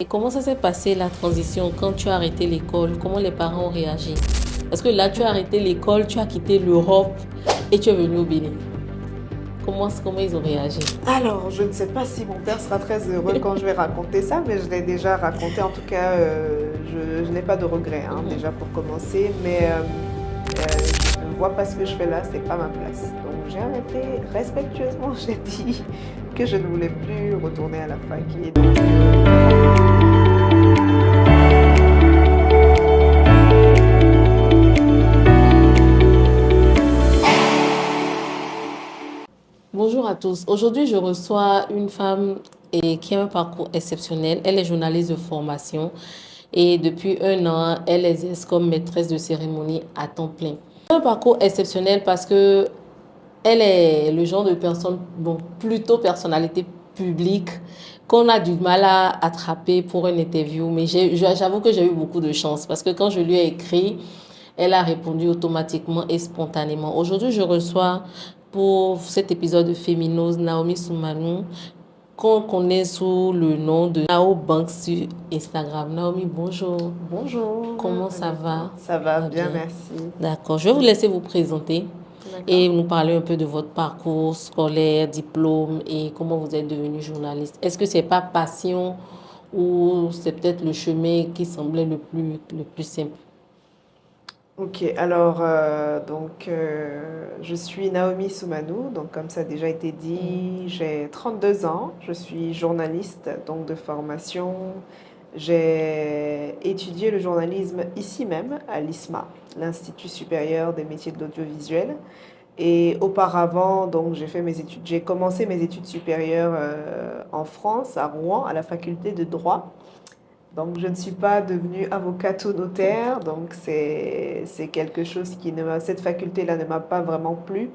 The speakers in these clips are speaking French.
Et comment ça s'est passé la transition quand tu as arrêté l'école? Comment les parents ont réagi? Parce que là, tu as arrêté l'école, tu as quitté l'Europe et tu es venu au Bénin. Comment ils ont réagi? Alors, je ne sais pas si mon père sera très heureux quand je vais raconter ça, mais je l'ai déjà raconté. En tout cas, je n'ai pas de regrets, hein, déjà pour commencer. Mais je ne vois pas ce que je fais là, c'est pas ma place. Donc, j'ai arrêté respectueusement. J'ai dit que je ne voulais plus retourner à la fac. Et donc, voilà. Bonjour à tous. Aujourd'hui, je reçois une femme qui a un parcours exceptionnel. Elle est journaliste de formation et depuis un an, elle exerce comme maîtresse de cérémonie à temps plein. Un parcours exceptionnel parce que elle est le genre de personne, bon, plutôt personnalité publique, qu'on a du mal à attraper pour une interview. Mais j'avoue que j'ai eu beaucoup de chance parce que quand je lui ai écrit, elle a répondu automatiquement et spontanément. Aujourd'hui, je reçois pour cet épisode de Féminose Naomi Soumanou, qu'on connaît sous le nom de Nao Banks sur Instagram. Naomi, bonjour. Bonjour, Comment ça va? Anita. Ça va Ça va bien, bien. merci. D'accord. Je vais vous laisser vous présenter D'accord. et nous parler un peu de votre parcours scolaire, diplôme et comment vous êtes devenu journaliste. Est-ce que c'est pas passion ou c'est peut-être le chemin qui semblait le plus simple? Ok, alors je suis Naomi Soumanou, donc comme ça a déjà été dit, j'ai 32 ans, je suis journaliste donc de formation. J'ai étudié le journalisme ici même à l'ISMA, l'Institut supérieur des métiers de l'audiovisuel. Et auparavant, donc j'ai commencé mes études supérieures en France, à Rouen, à la faculté de droit. Donc, je ne suis pas devenue avocate ou notaire, donc c'est quelque chose cette faculté-là ne m'a pas vraiment plu,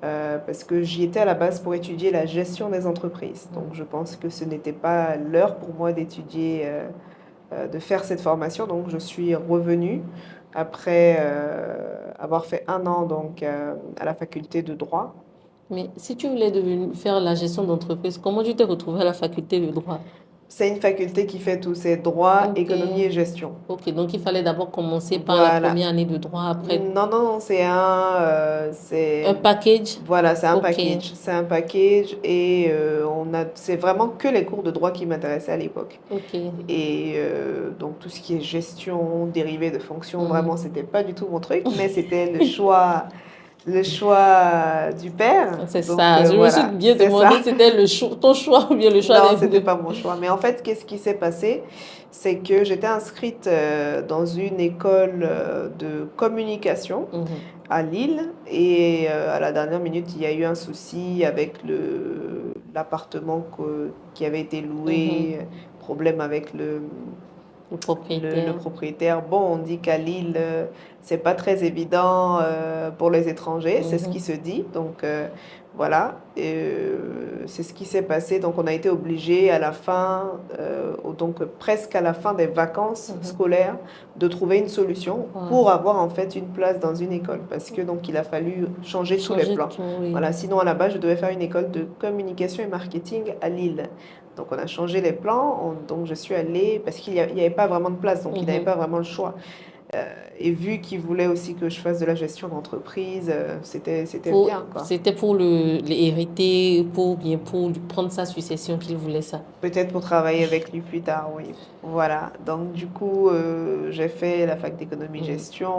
parce que j'y étais à la base pour étudier la gestion des entreprises. Donc, je pense que ce n'était pas l'heure pour moi de faire cette formation. Donc, je suis revenue après avoir fait un an à la faculté de droit. Mais si tu voulais faire la gestion d'entreprise, comment tu t'es retrouvée à la faculté de droit? C'est une faculté qui fait tous ces droits, Ok, économie et gestion. ok. Donc il fallait d'abord commencer par la Voilà. première année de droit, après Non, non, non, un package. voilà, c'est un Ok. package. C'est un package et c'est vraiment que les cours de droit qui m'intéressaient à l'époque. Ok. Et donc tout ce qui est gestion, dérivés de fonctions, vraiment, Mhm. c'était pas du tout mon truc, mais c'était le choix du père. C'est Donc ça. Je me suis voilà, bien c'est ça. demandé si c'était ton choix ou bien le choix Non, des c'était deux. pas mon choix. Mais en fait, qu'est-ce qui s'est passé? C'est que j'étais inscrite dans une école de communication Mhm. à Lille et à la dernière minute, il y a eu un souci avec l'appartement qui avait été loué, Mhm. problème avec Le le propriétaire. propriétaire. Bon, on dit qu'à Lille, c'est pas très évident pour les étrangers, c'est ce qui Mhm. se dit. Donc voilà, c'est ce qui s'est passé. Donc on a été obligé à la fin, donc presque à la fin des vacances Mhm. scolaires, de trouver une solution pour Wow. avoir en fait une place dans une école, parce que donc il a fallu changer tous les Changer plans. tout, oui. Voilà, sinon à la base je devais faire une école de communication et marketing à Lille. Donc on a changé les plans, donc je suis allée, parce qu'il n'y avait pas vraiment de place, donc il n'avait Mhm. pas vraiment le choix. Et vu qu'il voulait aussi que je fasse de la gestion d'entreprise, c'était bien, quoi. C'était pour l'hériter, pour bien pour lui prendre sa succession qu'il voulait ça. Peut-être pour travailler avec lui plus tard, oui. Voilà, donc du coup, j'ai fait la fac Mhm. d'économie-gestion.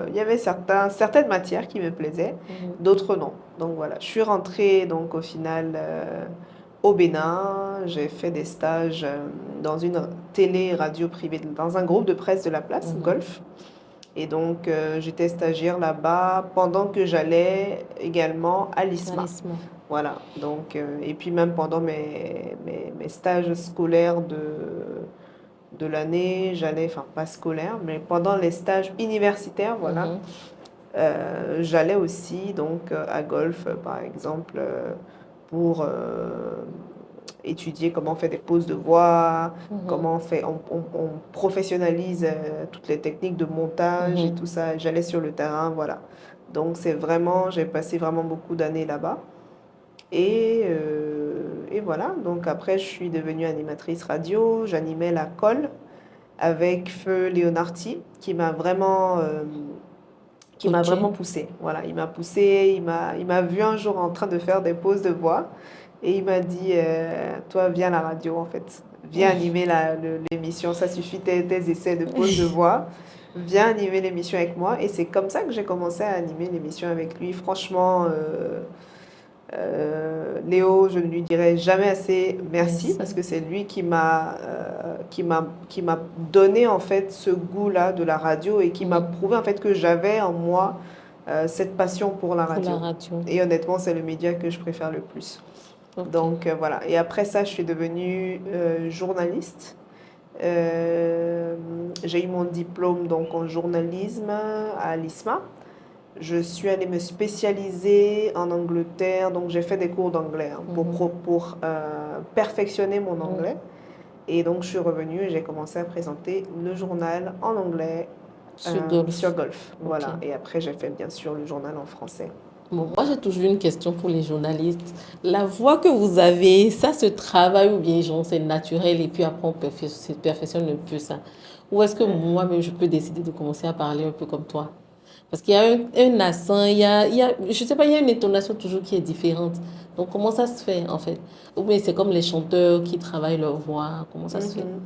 Il y avait certaines matières qui me plaisaient, Mhm. d'autres non. Donc voilà, je suis rentrée donc au final au Bénin. J'ai fait des stages dans une télé-radio privée, dans un groupe de presse de la place, Mhm. Golf. Et donc j'étais stagiaire là-bas pendant que j'allais également à l'ISMA. Talisman. Voilà, donc, et puis même pendant mes stages scolaires de l'année, j'allais, enfin pas scolaires, mais pendant les stages universitaires, voilà, Mhm. j'allais aussi donc à Golf, par exemple, pour étudier comment on fait des poses de voix, Mhm. comment on professionnalise toutes les techniques de montage et Mhm. tout ça. J'allais sur le terrain, voilà. Donc c'est vraiment, j'ai passé vraiment beaucoup d'années là-bas. Et, et voilà, donc après, je suis devenue animatrice radio. J'animais la Colle avec Feu Leonardi, qui m'a Ok. vraiment poussée. Voilà, il m'a poussée, il m'a vu un jour en train de faire des pauses de voix et il m'a dit, toi, viens à la radio en fait. Viens animer l'émission, ça suffit tes essais de pause de voix. Viens animer l'émission avec moi. Et c'est comme ça que j'ai commencé à animer l'émission avec lui. Franchement, Léo, je ne lui dirai jamais assez merci Merci. parce que c'est lui qui m'a donné en fait ce goût-là de la radio et qui m'a Mhm. prouvé en fait que j'avais en moi cette passion pour la Pour la radio. radio. Et honnêtement, c'est le média que je préfère le plus. Ok. Donc voilà. Et après ça, je suis devenue journaliste. J'ai eu mon diplôme donc en journalisme à l'ISMA. Je suis allée me spécialiser en Angleterre, donc j'ai fait des cours d'anglais hein, Mhm. pour perfectionner mon Mhm. anglais. Et donc je suis revenue et j'ai commencé à présenter le journal en anglais Sur sur Golf. Golf. Ok. Voilà. Et après j'ai fait bien sûr le journal en français. Bon, moi, j'ai toujours une question pour les journalistes. La voix que vous avez, ça se travaille ou bien genre, c'est naturel et puis après on perfectionne un peu ça? Ou est-ce que moi-même je peux décider de commencer à parler un peu comme toi? Parce qu'il y a un accent, je sais pas, il y a une intonation toujours qui est différente. Donc comment ça se fait en fait? Ou bien c'est comme les chanteurs qui travaillent leur voix, comment ça se fait? Mhm.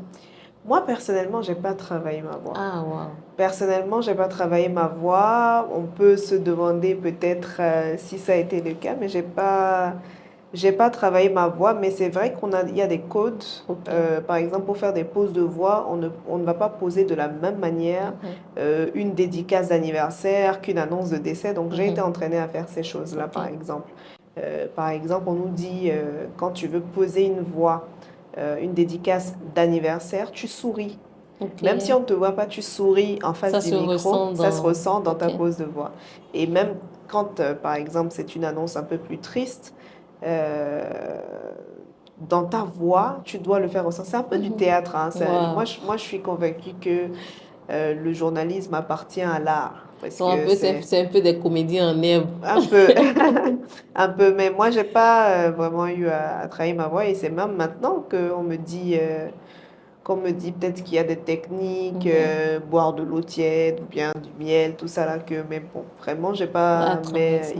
Moi personnellement, j'ai pas travaillé ma voix. Ah, waouh. Personnellement, j'ai pas travaillé ma voix. On peut se demander peut-être si ça a été le cas, mais j'ai pas travaillé ma voix. Mais c'est vrai il y a des codes. Ok. Par exemple, pour faire des pauses de voix, on ne va pas poser de la même manière Mhm. une dédicace d'anniversaire qu'une annonce de décès. Donc, j'ai été Mhm. entraînée à faire ces choses-là, Ok. par exemple. Par exemple, on nous dit quand tu veux poser une voix, une dédicace d'anniversaire, tu souris. Ok. Même si on ne te voit pas, tu souris en face Ça du se micro, ressent ça se dans... ressent dans Ok. ta pose de voix. Et même quand, par exemple, c'est une annonce un peu plus triste, euh, dans ta voix, tu dois le faire ressentir. C'est un peu du Mhm. théâtre, hein. Waouh. Moi, je suis convaincue que le journalisme appartient à l'art. Parce Donc, un que peu, c'est c'est un peu des comédies en herbe. un peu, un peu. Mais moi, j'ai pas vraiment eu à travailler ma voix. Et c'est même maintenant qu'on me dit peut-être qu'il y a des techniques, Mhm. boire de l'eau tiède ou bien du miel, tout ça là, mais bon, vraiment, j'ai À pas, travailler mais ça.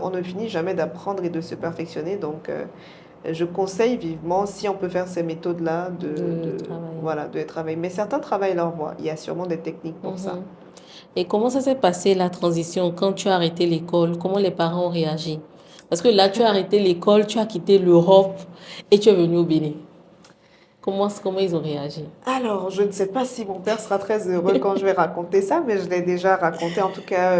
on ne finit jamais d'apprendre et de se perfectionner, donc je conseille vivement, si on peut faire ces méthodes-là, De travailler. voilà, de travailler. Mais certains travaillent leur voix, il y a sûrement des techniques pour ça. Mhm. Et comment ça s'est passé la transition quand tu as arrêté l'école? Comment les parents ont réagi? Parce que là, tu as arrêté l'école, tu as quitté l'Europe et tu es venu au Bénin. Comment ils ont réagi? Alors, je ne sais pas si mon père sera très heureux quand je vais raconter ça, mais je l'ai déjà raconté. En tout cas,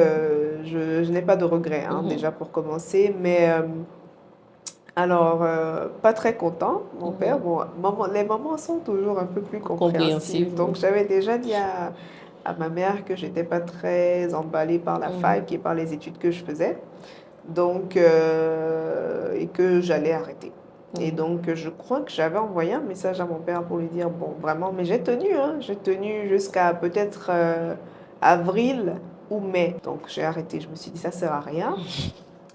je n'ai pas de regrets, hein, Mhm. déjà pour commencer. Mais alors, pas très content, mon père. Mhm. Bon, les mamans sont toujours un peu plus compréhensives. Compréhensive, Donc, oui. j'avais déjà dit à ma mère que j'étais pas très emballée par la Mhm. fac et par les études que je faisais. Donc, et que j'allais arrêter. Et Mhm. donc, je crois que j'avais envoyé un message à mon père pour lui dire, bon, vraiment, mais j'ai tenu, hein, j'ai tenu jusqu'à peut-être avril ou mai. Donc, j'ai arrêté. Je me suis dit, ça sert à rien.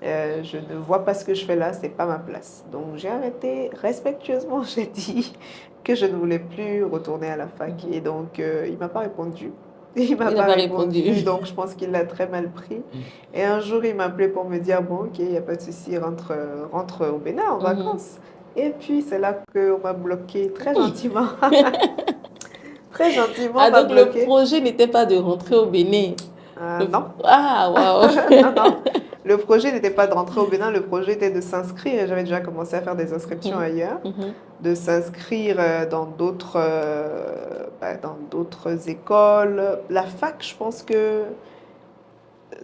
Je ne vois pas ce que je fais là, c'est pas ma place. Donc j'ai arrêté respectueusement, j'ai dit que je ne voulais plus retourner à la fac. Mhm. Et donc il m'a pas répondu. Il m'a Il n'a pas pas répondu. répondu, donc je pense qu'il l'a très mal pris. Et un jour, il m'a appelé pour me dire, bon, ok, il n'y a pas de souci, rentre au Bénin en Mhm. vacances. Et puis c'est là qu'on m'a bloqué très gentiment. Très gentiment, on Ah, m'a donc le bloqué. projet n'était pas de rentrer au Bénin. Non. Ah, waouh. Non, non. Le projet n'était pas de rentrer au Bénin, le projet était de s'inscrire, et j'avais déjà commencé à faire des inscriptions Mhm. ailleurs, Mhm. de s'inscrire dans d'autres écoles. La fac, je pense que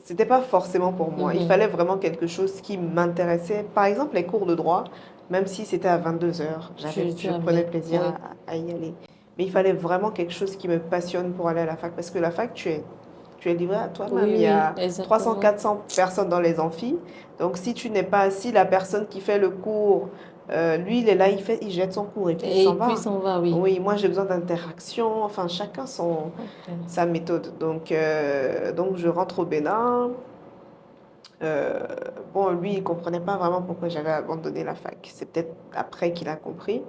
c'était pas forcément pour moi. Il Mhm. fallait vraiment quelque chose qui m'intéressait. Par exemple, les cours de droit, même si c'était à 22 heures, Tu je prenais avais. plaisir Oui. à y aller. Mais il fallait vraiment quelque chose qui me passionne pour aller à la fac, parce que la fac, tu es livré à toi-même. Oui, Il y oui, a 300, exactement. 400 personnes dans les amphis. Donc, si tu n'es pas assis, la personne qui fait le cours, lui, il est là, il jette son cours et puis il s'en Et puis, va. s'en va, oui. Oui, moi, j'ai besoin d'interaction. Enfin, Ok. sa méthode. Donc, je rentre au Bénin. Euh, bon, lui, il comprenait pas vraiment pourquoi j'avais abandonné la fac. C'est peut-être après qu'il a compris.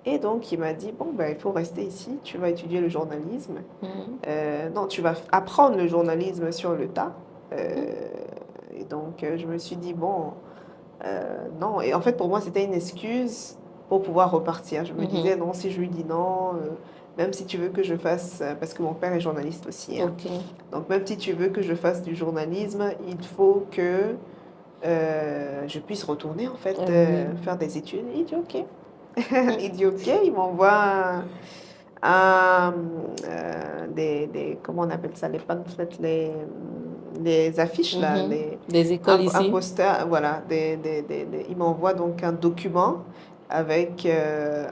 Et donc, il m'a dit, bon, ben, il faut rester ici, tu vas étudier le journalisme. Mhm. Non, tu vas apprendre le journalisme sur le tas. Mhm. Et donc, je me suis dit, bon, non. Et en fait, pour moi, c'était une excuse pour pouvoir repartir. Je me disais, Mhm. non, si je lui dis non, même si tu veux que je fasse, parce que mon père est journaliste aussi, hein. Ok. Donc, même si tu veux que je fasse du journalisme, il faut que je puisse retourner, en fait, Oui. faire des études. Il dit, OK. Mhm. Il dit, OK. Il m'envoie un, comment on appelle ça, les pamphlets, les affiches, là, Mhm. Des écoles un ici. poster, voilà, il m'envoie donc un document avec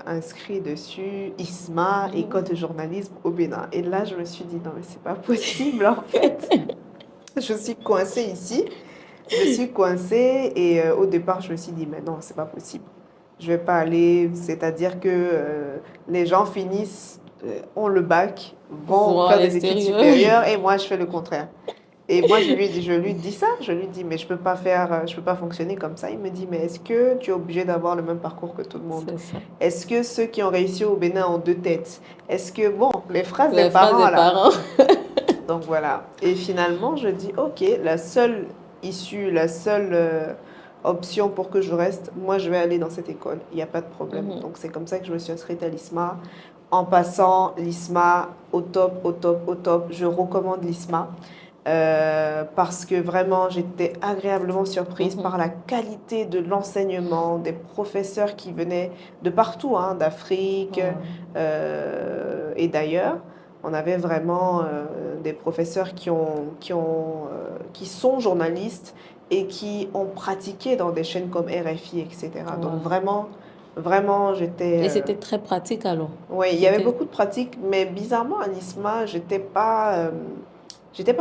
inscrit dessus ISMA, École Mhm. de journalisme au Bénin. Et là, je me suis dit, non, mais c'est pas possible, en fait. Je suis coincée ici. Je suis coincée et au départ, je me suis dit, mais non, c'est pas possible. Je vais pas aller, c'est-à-dire que les gens finissent, ont le bac, vont Voir à faire des études l'extérieur. supérieures et moi, je fais le contraire. Et moi, je lui dis ça, je lui dis, mais je peux pas faire, je peux pas fonctionner comme ça. Il me dit, mais est-ce que tu es obligé d'avoir le même parcours que tout le monde? C'est ça. Est-ce que ceux qui ont réussi au Bénin ont deux têtes? Est-ce que, bon, les phrases des Les phrases parents, des là. parents. Donc voilà. Et finalement, je dis, OK, la seule issue, la seule option pour que je reste, moi, je vais aller dans cette école. Il n'y a pas de problème. Mhm. Donc c'est comme ça que je me suis inscrite à l'ISMA. En passant l'ISMA au top, au top, au top, je recommande l'ISMA. Parce que vraiment, j'étais agréablement surprise par Mhm. la qualité de l'enseignement, des professeurs qui venaient de partout, hein, d'Afrique Wow. et d'ailleurs. On avait vraiment des professeurs qui sont journalistes et qui ont pratiqué dans des chaînes comme RFI, etc. Donc Wow. vraiment, vraiment, j'étais... Et c'était très pratique alors. oui, il y avait C'était beaucoup de pratiques, mais bizarrement, à l'ISMA, j'étais pas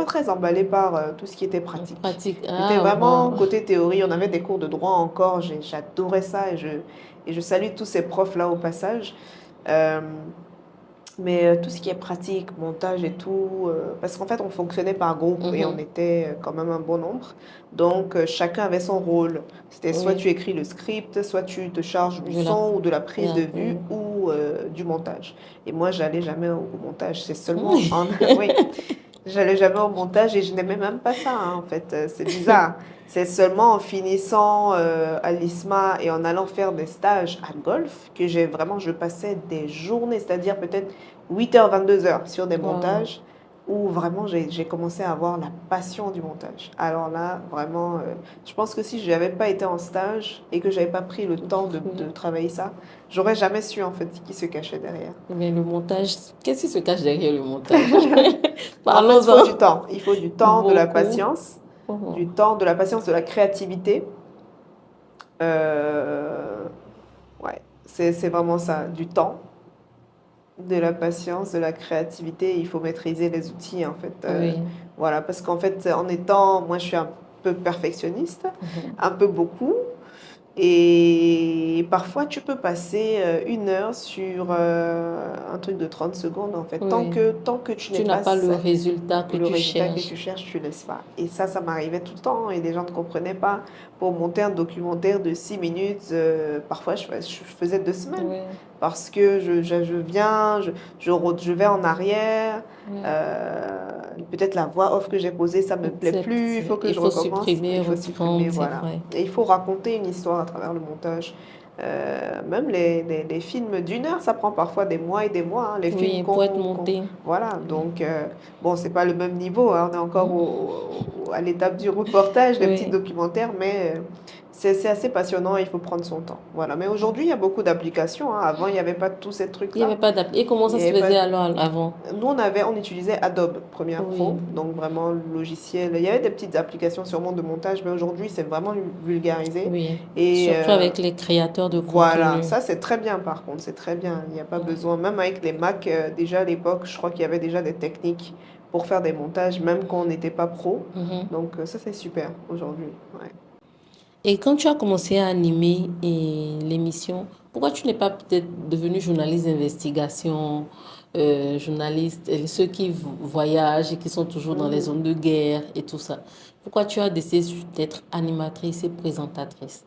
très emballée par tout ce qui était pratique. pratique. J'étais Ah, vraiment wow. côté théorie. On avait des cours de droit encore. J'adorais ça et je salue tous ces profs-là au passage. Euh, mais tout ce qui est pratique, montage et tout, parce qu'en fait, on fonctionnait par groupe et on Mhm. était quand même un bon nombre. Donc, chacun avait son rôle. C'était soit Oui. tu écris le script, soit tu te charges du Je la... son ou de la prise de vue Oui. ou du montage. Et moi, j'allais jamais au montage. C'est seulement en... Oui, j'allais jamais au montage et je n'aimais même pas ça, hein, en fait. C'est bizarre. C'est seulement en finissant à l'ISMA et en allant faire des stages à golf que je passais des journées, c'est-à-dire peut-être 8h, 22h sur des Wow. montages où vraiment j'ai commencé à avoir la passion du montage. Alors là, vraiment, je pense que si je n'avais pas été en stage et que j'avais pas pris le temps de Oui. travailler ça, j'aurais jamais su en fait ce qui se cachait derrière. Mais le montage, qu'est-ce qui se cache derrière le montage? En fait, il faut du Parlons-en. temps. Il faut du temps, de la Beaucoup. patience, Mhm. du temps, de la patience, de la créativité. Euh, ouais, c'est vraiment ça, du temps, de la patience, de la créativité. Il faut maîtriser les outils, en fait. Oui. Voilà, parce qu'en fait, moi, je suis un peu perfectionniste, Mhm. un peu beaucoup. Et parfois, tu peux passer 1 heure sur un truc de 30 secondes, en fait. Oui. Tant que tu n'es Tu n'as pas pas le résultat que le tu résultat que cherches. tu cherches, tu laisses pas. Et ça m'arrivait tout le temps et les gens ne comprenaient pas. Pour monter un documentaire de 6 minutes, parfois je faisais 2 semaines Oui. parce que je viens, je vais en arrière. Oui. euh, Peut-être la voix off que j'ai posée, ça me plaît plus, il faut que Il je faut recommence, supprimer, il faut supprimer, reprendre, c'est voilà. vrai. Et il faut raconter une histoire à travers le montage. Même les films d'1 heure, ça prend parfois des mois et des mois, hein. Les films Oui, pour être monté. voilà, Oui. donc bon, c'est pas le même niveau, hein, on est encore Mhm. à l'étape du reportage, des petits Oui. documentaires, mais c'est assez passionnant, il faut prendre son temps. Voilà, mais aujourd'hui, il y a beaucoup d'applications, hein. Avant, il n'y avait pas tous ces Il n'y trucs-là. avait pas d'appli. Et comment Il ça y se avait pas... faisait alors avant? Nous, on utilisait Adobe Premiere Oui. Pro, donc vraiment le logiciel. Il y avait des petites applications sûrement de montage, mais aujourd'hui, c'est vraiment vulgarisé. Oui. Et Surtout avec les créateurs de voilà, contenu. ça c'est très bien par contre, c'est très bien. Il n'y a pas Oui. besoin, même avec les Mac, déjà à l'époque, je crois qu'il y avait déjà des techniques pour faire des montages, même quand on n'était pas pro. Mhm. Donc ça c'est super aujourd'hui. Ouais. Et quand tu as commencé à animer l'émission, pourquoi tu n'es pas peut-être devenu journaliste d'investigation, journalistes, et ceux qui voyagent et qui sont toujours dans les zones de guerre et tout ça. Pourquoi tu as décidé d'être animatrice et présentatrice?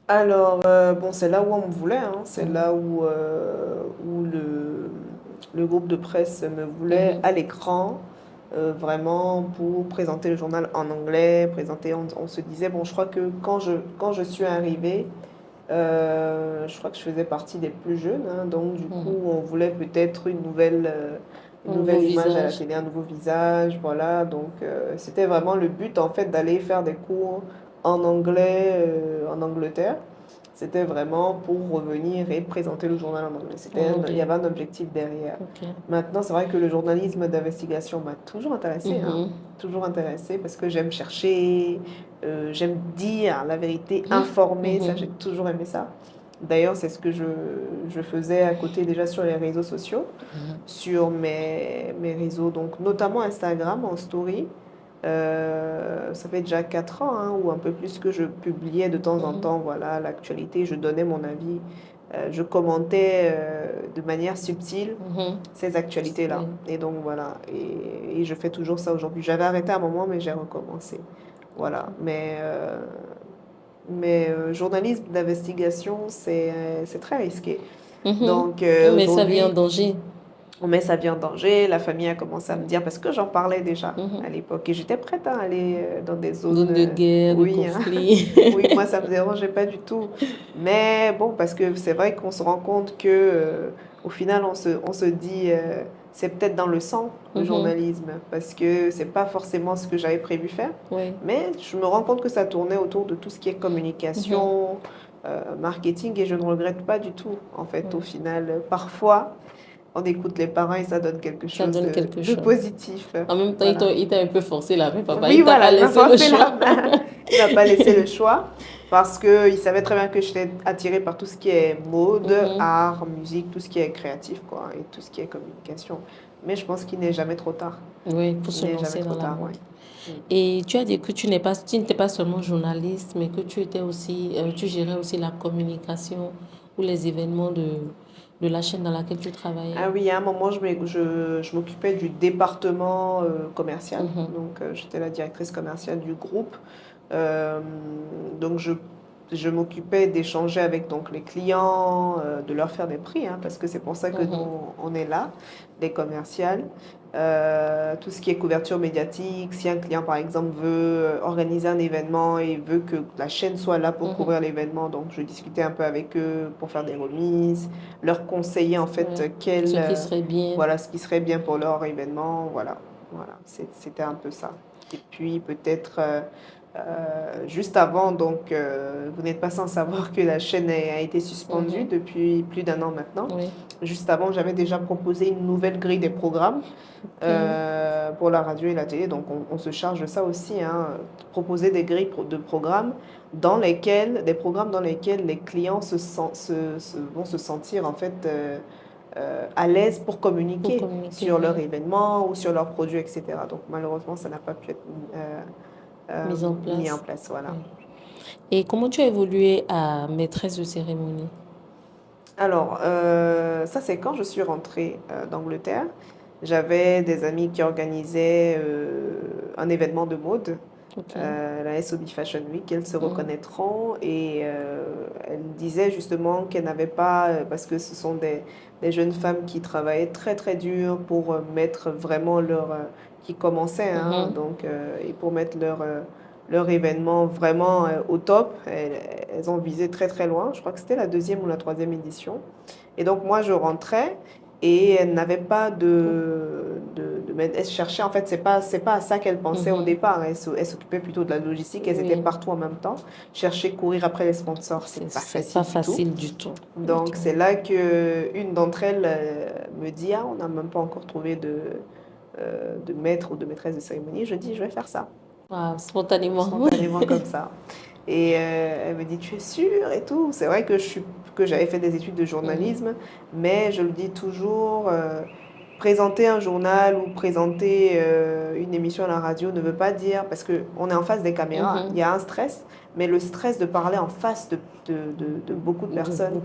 Alors, bon, c'est là où on me voulait, hein. C'est là où le groupe de presse me voulait à l'écran, vraiment pour présenter le journal en anglais, on se disait, bon, je crois que quand je suis arrivée, je crois que je faisais partie des plus jeunes, hein. Donc du coup, on voulait peut-être une nouvelle image à la télé, un nouveau visage, voilà. Donc c'était vraiment le but, en fait, d'aller faire des cours en anglais en Angleterre. C'était vraiment pour revenir et présenter le journal en anglais. Il y avait un objectif derrière. Maintenant, c'est vrai que le journalisme d'investigation m'a toujours intéressée, hein. Toujours intéressée parce que j'aime chercher, j'aime dire la vérité, informer, ça, j'ai toujours aimé ça. D'ailleurs, c'est ce que je faisais à côté déjà sur les réseaux sociaux, sur mes réseaux, donc notamment Instagram en story. Ça fait déjà 4 ans, hein, ou un peu plus, que je publiais de temps en temps, voilà, l'actualité, je donnais mon avis, je commentais de manière subtile ces actualités-là. Et donc voilà, et je fais toujours ça aujourd'hui. J'avais arrêté à un moment, mais j'ai recommencé. Voilà, mais journalisme d'investigation, c'est très risqué. Donc Mais ça vient en danger. On met sa vie en danger. La famille a commencé à me dire, parce que j'en parlais déjà à l'époque, et j'étais prête à aller dans des zones de guerre, oui, de conflit. oui, moi ça me dérangeait pas du tout. Mais bon, parce que c'est vrai qu'on se rend compte que au final, on se dit, c'est peut-être dans le sang, le journalisme, parce que c'est pas forcément ce que j'avais prévu faire. Mais je me rends compte que ça tournait autour de tout ce qui est communication, marketing, et je ne regrette pas du tout, en fait, au final. Parfois, on écoute les parents et ça donne quelque chose de positif. En même temps, voilà. Il t'a un peu forcé la main, papa. Oui, il t'a voilà, pas laissé le choix. Il m'a pas laissé le choix parce qu'il savait très bien que j'étais attirée par tout ce qui est mode, art, musique, tout ce qui est créatif, quoi, et tout ce qui est communication. Mais je pense qu'il n'est jamais trop tard. Oui, pour se lancer dans la mode. Et tu as dit que tu n'étais pas seulement journaliste, mais que tu étais aussi, tu gérais aussi la communication ou les événements de la chaîne dans laquelle tu travaillais. Ah oui, à un moment, je m'occupais du département commercial. Donc, j'étais la directrice commerciale du groupe. Donc, je m'occupais d'échanger avec donc, les clients, de leur faire des prix, hein, parce que c'est pour ça que nous, on est là, les commerciales. Tout ce qui est couverture médiatique, si un client par exemple veut organiser un événement et veut que la chaîne soit là pour couvrir l'événement, donc je discutais un peu avec eux pour faire des remises, leur conseiller en fait ce qui serait bien. Voilà, ce qui serait bien pour leur événement, voilà, c'était un peu ça. Et puis peut-être juste avant, donc vous n'êtes pas sans savoir que la chaîne a été suspendue depuis plus d'1 an maintenant. Juste avant, j'avais déjà proposé une nouvelle grille des programmes pour la radio et la télé, donc on se charge de ça aussi, hein, proposer des grilles de programmes des programmes dans lesquels les clients vont se sentir en fait à l'aise pour communiquer sur leur événement ou sur leurs produits, etc. Donc malheureusement, ça n'a pas pu être mis en place. Voilà. Et comment tu as évolué à maîtresse de cérémonie? Alors, ça c'est quand je suis rentrée d'Angleterre. J'avais des amis qui organisaient un événement de mode, la SOB Fashion Week. Elles se reconnaîtront et elles disaient justement qu'elles n'avaient pas, parce que ce sont des jeunes femmes qui travaillaient très très dur pour mettre vraiment qui commençaient, hein, donc, et pour mettre leur événement vraiment au top. Elles ont visé très très loin. Je crois que c'était la 2e ou la 3e édition. Et donc moi je rentrais et elles n'avaient pas elles cherchaient, en fait, c'est pas à ça qu'elles pensaient au départ. Elles s'occupaient plutôt de la logistique. Elles étaient partout en même temps. Chercher, courir après les sponsors, c'est pas facile du tout. Donc c'est là qu'une d'entre elles me dit, ah, on n'a même pas encore trouvé de maître ou de maîtresse de cérémonie. Je dis, je vais faire ça. Ah, spontanément. Spontanément comme ça. Et elle me dit, tu es sûre et tout. C'est vrai que j'avais fait des études de journalisme, mais je le dis toujours, présenter un journal ou présenter une émission à la radio ne veut pas dire, parce qu'on est en face des caméras, il y a un stress, mais le stress de parler en face de beaucoup de personnes,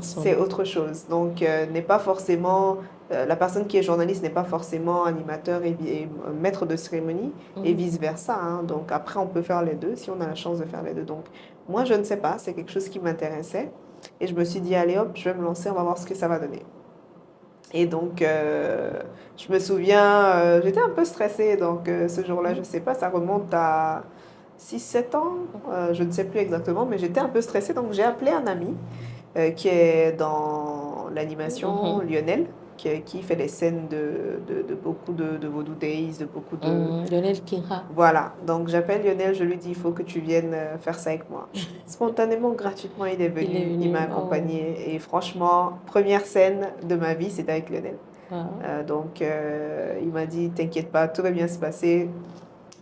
c'est autre chose. Donc, n'est pas forcément la personne qui est journaliste n'est pas forcément animateur et maître de cérémonie et vice-versa, hein. Donc après, on peut faire les deux si on a la chance de faire les deux. Donc moi, je ne sais pas, c'est quelque chose qui m'intéressait. Et je me suis dit, allez hop, je vais me lancer, on va voir ce que ça va donner. Et donc, je me souviens, j'étais un peu stressée. Donc, ce jour-là, je ne sais pas, ça remonte à 6 7 ans, je ne sais plus exactement, mais j'étais un peu stressée. Donc, j'ai appelé un ami qui est dans l'animation, Lionel, qui fait les scènes de beaucoup de Vodou Days, de beaucoup de... Lionel Kira. Voilà, donc j'appelle Lionel, je lui dis, il faut que tu viennes faire ça avec moi. Spontanément, gratuitement, il est Il est venu, il venu. m'a Oh. accompagné. Et franchement, première scène de ma vie, c'était avec Lionel. Wow. Donc, il m'a dit, t'inquiète pas, tout va bien se passer.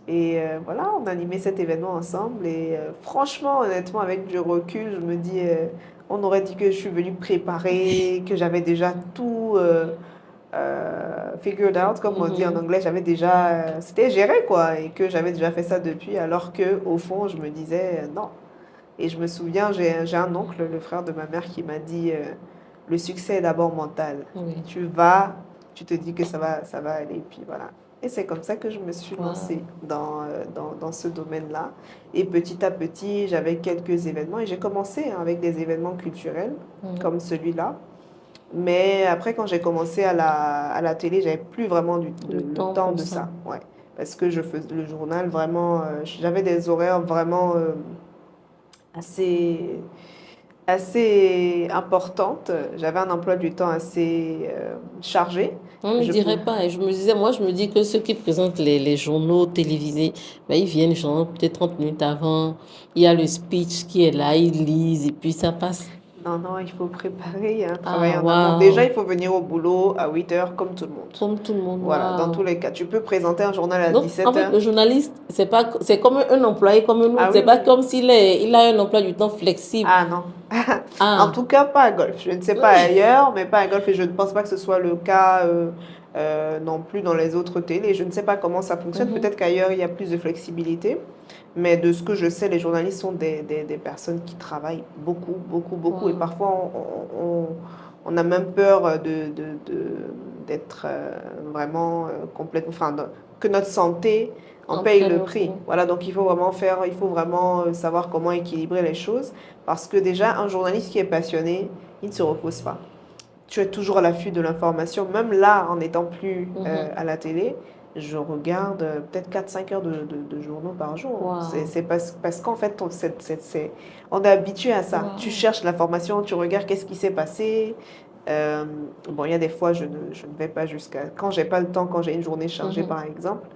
Et voilà, on a animé cet événement ensemble. Et franchement, honnêtement, avec du recul, je me dis, on aurait dit que je suis venue préparer, que j'avais déjà tout figured out, comme on dit en anglais. J'avais déjà, c'était géré, quoi, et que j'avais déjà fait ça depuis, alors que au fond, je me disais non. Et je me souviens, j'ai un oncle, le frère de ma mère, qui m'a dit, le succès est d'abord mental. Oui. Tu te dis que ça va aller, et puis voilà. Et c'est comme ça que je me suis lancée dans ce domaine-là. Et petit à petit, j'avais quelques événements. Et j'ai commencé hein, avec des événements culturels, comme celui-là. Mais après, quand j'ai commencé à la télé, j'avais plus vraiment le temps de ça. Ouais. Parce que je faisais le journal vraiment... j'avais des horaires vraiment assez importante. J'avais un emploi du temps assez chargé. On ne dirait pas. Et je me disais, moi, je me dis que ceux qui présentent les journaux télévisés, ben, ils viennent genre peut-être 30 minutes avant. Il y a le speech qui est là, ils lisent et puis ça passe. Non, non, il faut préparer, il y a un travail en wow. amont. Déjà, il faut venir au boulot à 8 heures comme tout le monde. Comme tout le monde. Voilà, dans tous les cas. Tu peux présenter un journal à Donc, 17 en fait, heures. le journaliste, c'est comme un employé comme un autre. Ah, c'est oui, pas oui. comme il a un emploi du temps flexible. Ah non. En tout cas, pas à golf. Je ne sais pas ailleurs, mais pas à golf. Et je ne pense pas que ce soit le cas non plus dans les autres télés. Je ne sais pas comment ça fonctionne. Peut-être qu'ailleurs, il y a plus de flexibilité. Mais de ce que je sais, les journalistes sont des personnes qui travaillent beaucoup, beaucoup, beaucoup. Et parfois, on a même peur d'être vraiment complètement... Enfin, que notre santé en paye le prix. Voilà, donc il faut vraiment savoir comment équilibrer les choses. Parce que déjà, un journaliste qui est passionné, il ne se repose pas. Tu es toujours à l'affût de l'information. Même là, en n'étant plus à la télé, je regarde peut-être 4 5 heures de journaux par jour. Wow. C'est parce qu'en fait, on est habitué à ça. Wow. Tu cherches l'information, tu regardes qu'est-ce qui s'est passé. Bon, il y a des fois, je ne vais pas jusqu'à... Quand j'ai pas le temps, quand j'ai une journée chargée, par exemple,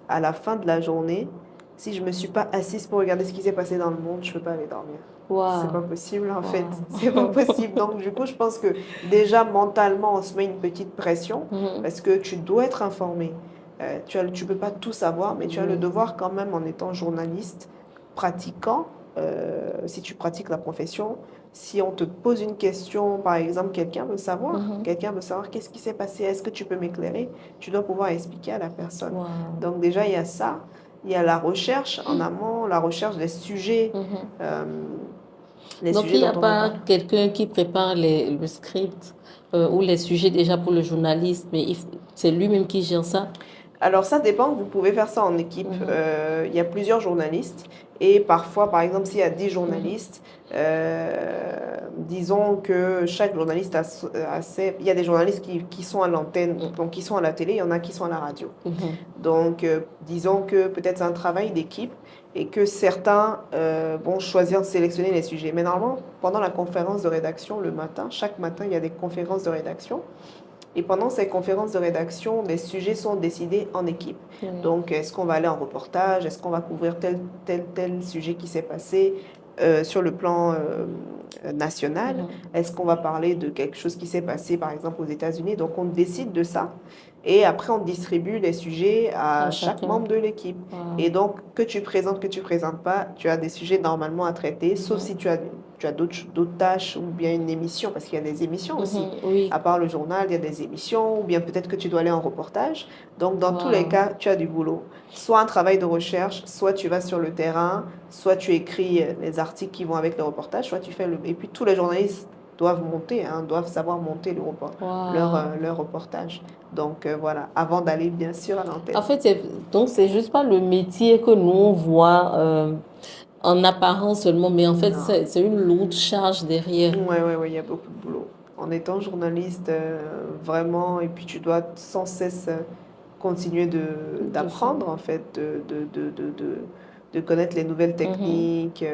à la fin de la journée, si je me suis pas assise pour regarder ce qui s'est passé dans le monde, je peux pas aller dormir. Wow. C'est pas possible en fait. C'est pas possible. Donc du coup, je pense que déjà mentalement, on se met une petite pression parce que tu dois être informé. Tu peux pas tout savoir, mais tu as le devoir quand même en étant journaliste, pratiquant, si tu pratiques la profession. Si on te pose une question, par exemple, quelqu'un veut savoir qu'est-ce qui s'est passé, est-ce que tu peux m'éclairer? Tu dois pouvoir expliquer à la personne. Wow. Donc déjà, il y a ça. Il y a la recherche en amont, la recherche des sujets. Donc, il n'y a pas quelqu'un qui prépare le script ou les sujets déjà pour le journaliste, mais c'est lui-même qui gère ça? Alors, ça dépend. Vous pouvez faire ça en équipe. Il y a plusieurs journalistes. Et parfois, par exemple, s'il y a 10 journalistes, disons que chaque journaliste a ses... Il y a des journalistes qui sont à l'antenne, donc qui sont à la télé, il y en a qui sont à la radio. Donc, disons que peut-être c'est un travail d'équipe et que certains vont choisir de sélectionner les sujets. Mais normalement, pendant la conférence de rédaction, le matin, chaque matin, il y a des conférences de rédaction. Et pendant ces conférences de rédaction, les sujets sont décidés en équipe. Donc, est-ce qu'on va aller en reportage? Est-ce qu'on va couvrir tel sujet qui s'est passé sur le plan national? Est-ce qu'on va parler de quelque chose qui s'est passé, par exemple, aux États-Unis? Donc, on décide de ça. Et après, on distribuer les sujets à chaque membre de l'équipe. Et donc, que tu présentes pas, tu as des sujets normalement à traiter, sauf si tu as d'autres tâches ou bien une émission, parce qu'il y a des émissions aussi. À part le journal, il y a des émissions, ou bien peut-être que tu dois aller en reportage. Donc, dans tous les cas, tu as du boulot. Soit un travail de recherche, soit tu vas sur le terrain, soit tu écris les articles qui vont avec le reportage, soit tu fais le... Et puis, tous les journalistes doivent monter, hein, doivent savoir monter Waouh. leur reportage. Donc voilà, avant d'aller bien sûr à En l'antenne. fait, donc c'est juste pas le métier que nous on voit en apparence seulement, mais en fait, Non. c'est une lourde charge derrière. Ouais, ouais, ouais, il y a beaucoup de boulot. En étant journaliste, vraiment, et puis tu dois sans cesse continuer De faire. d'apprendre, en fait, de connaître les nouvelles Mhm. techniques,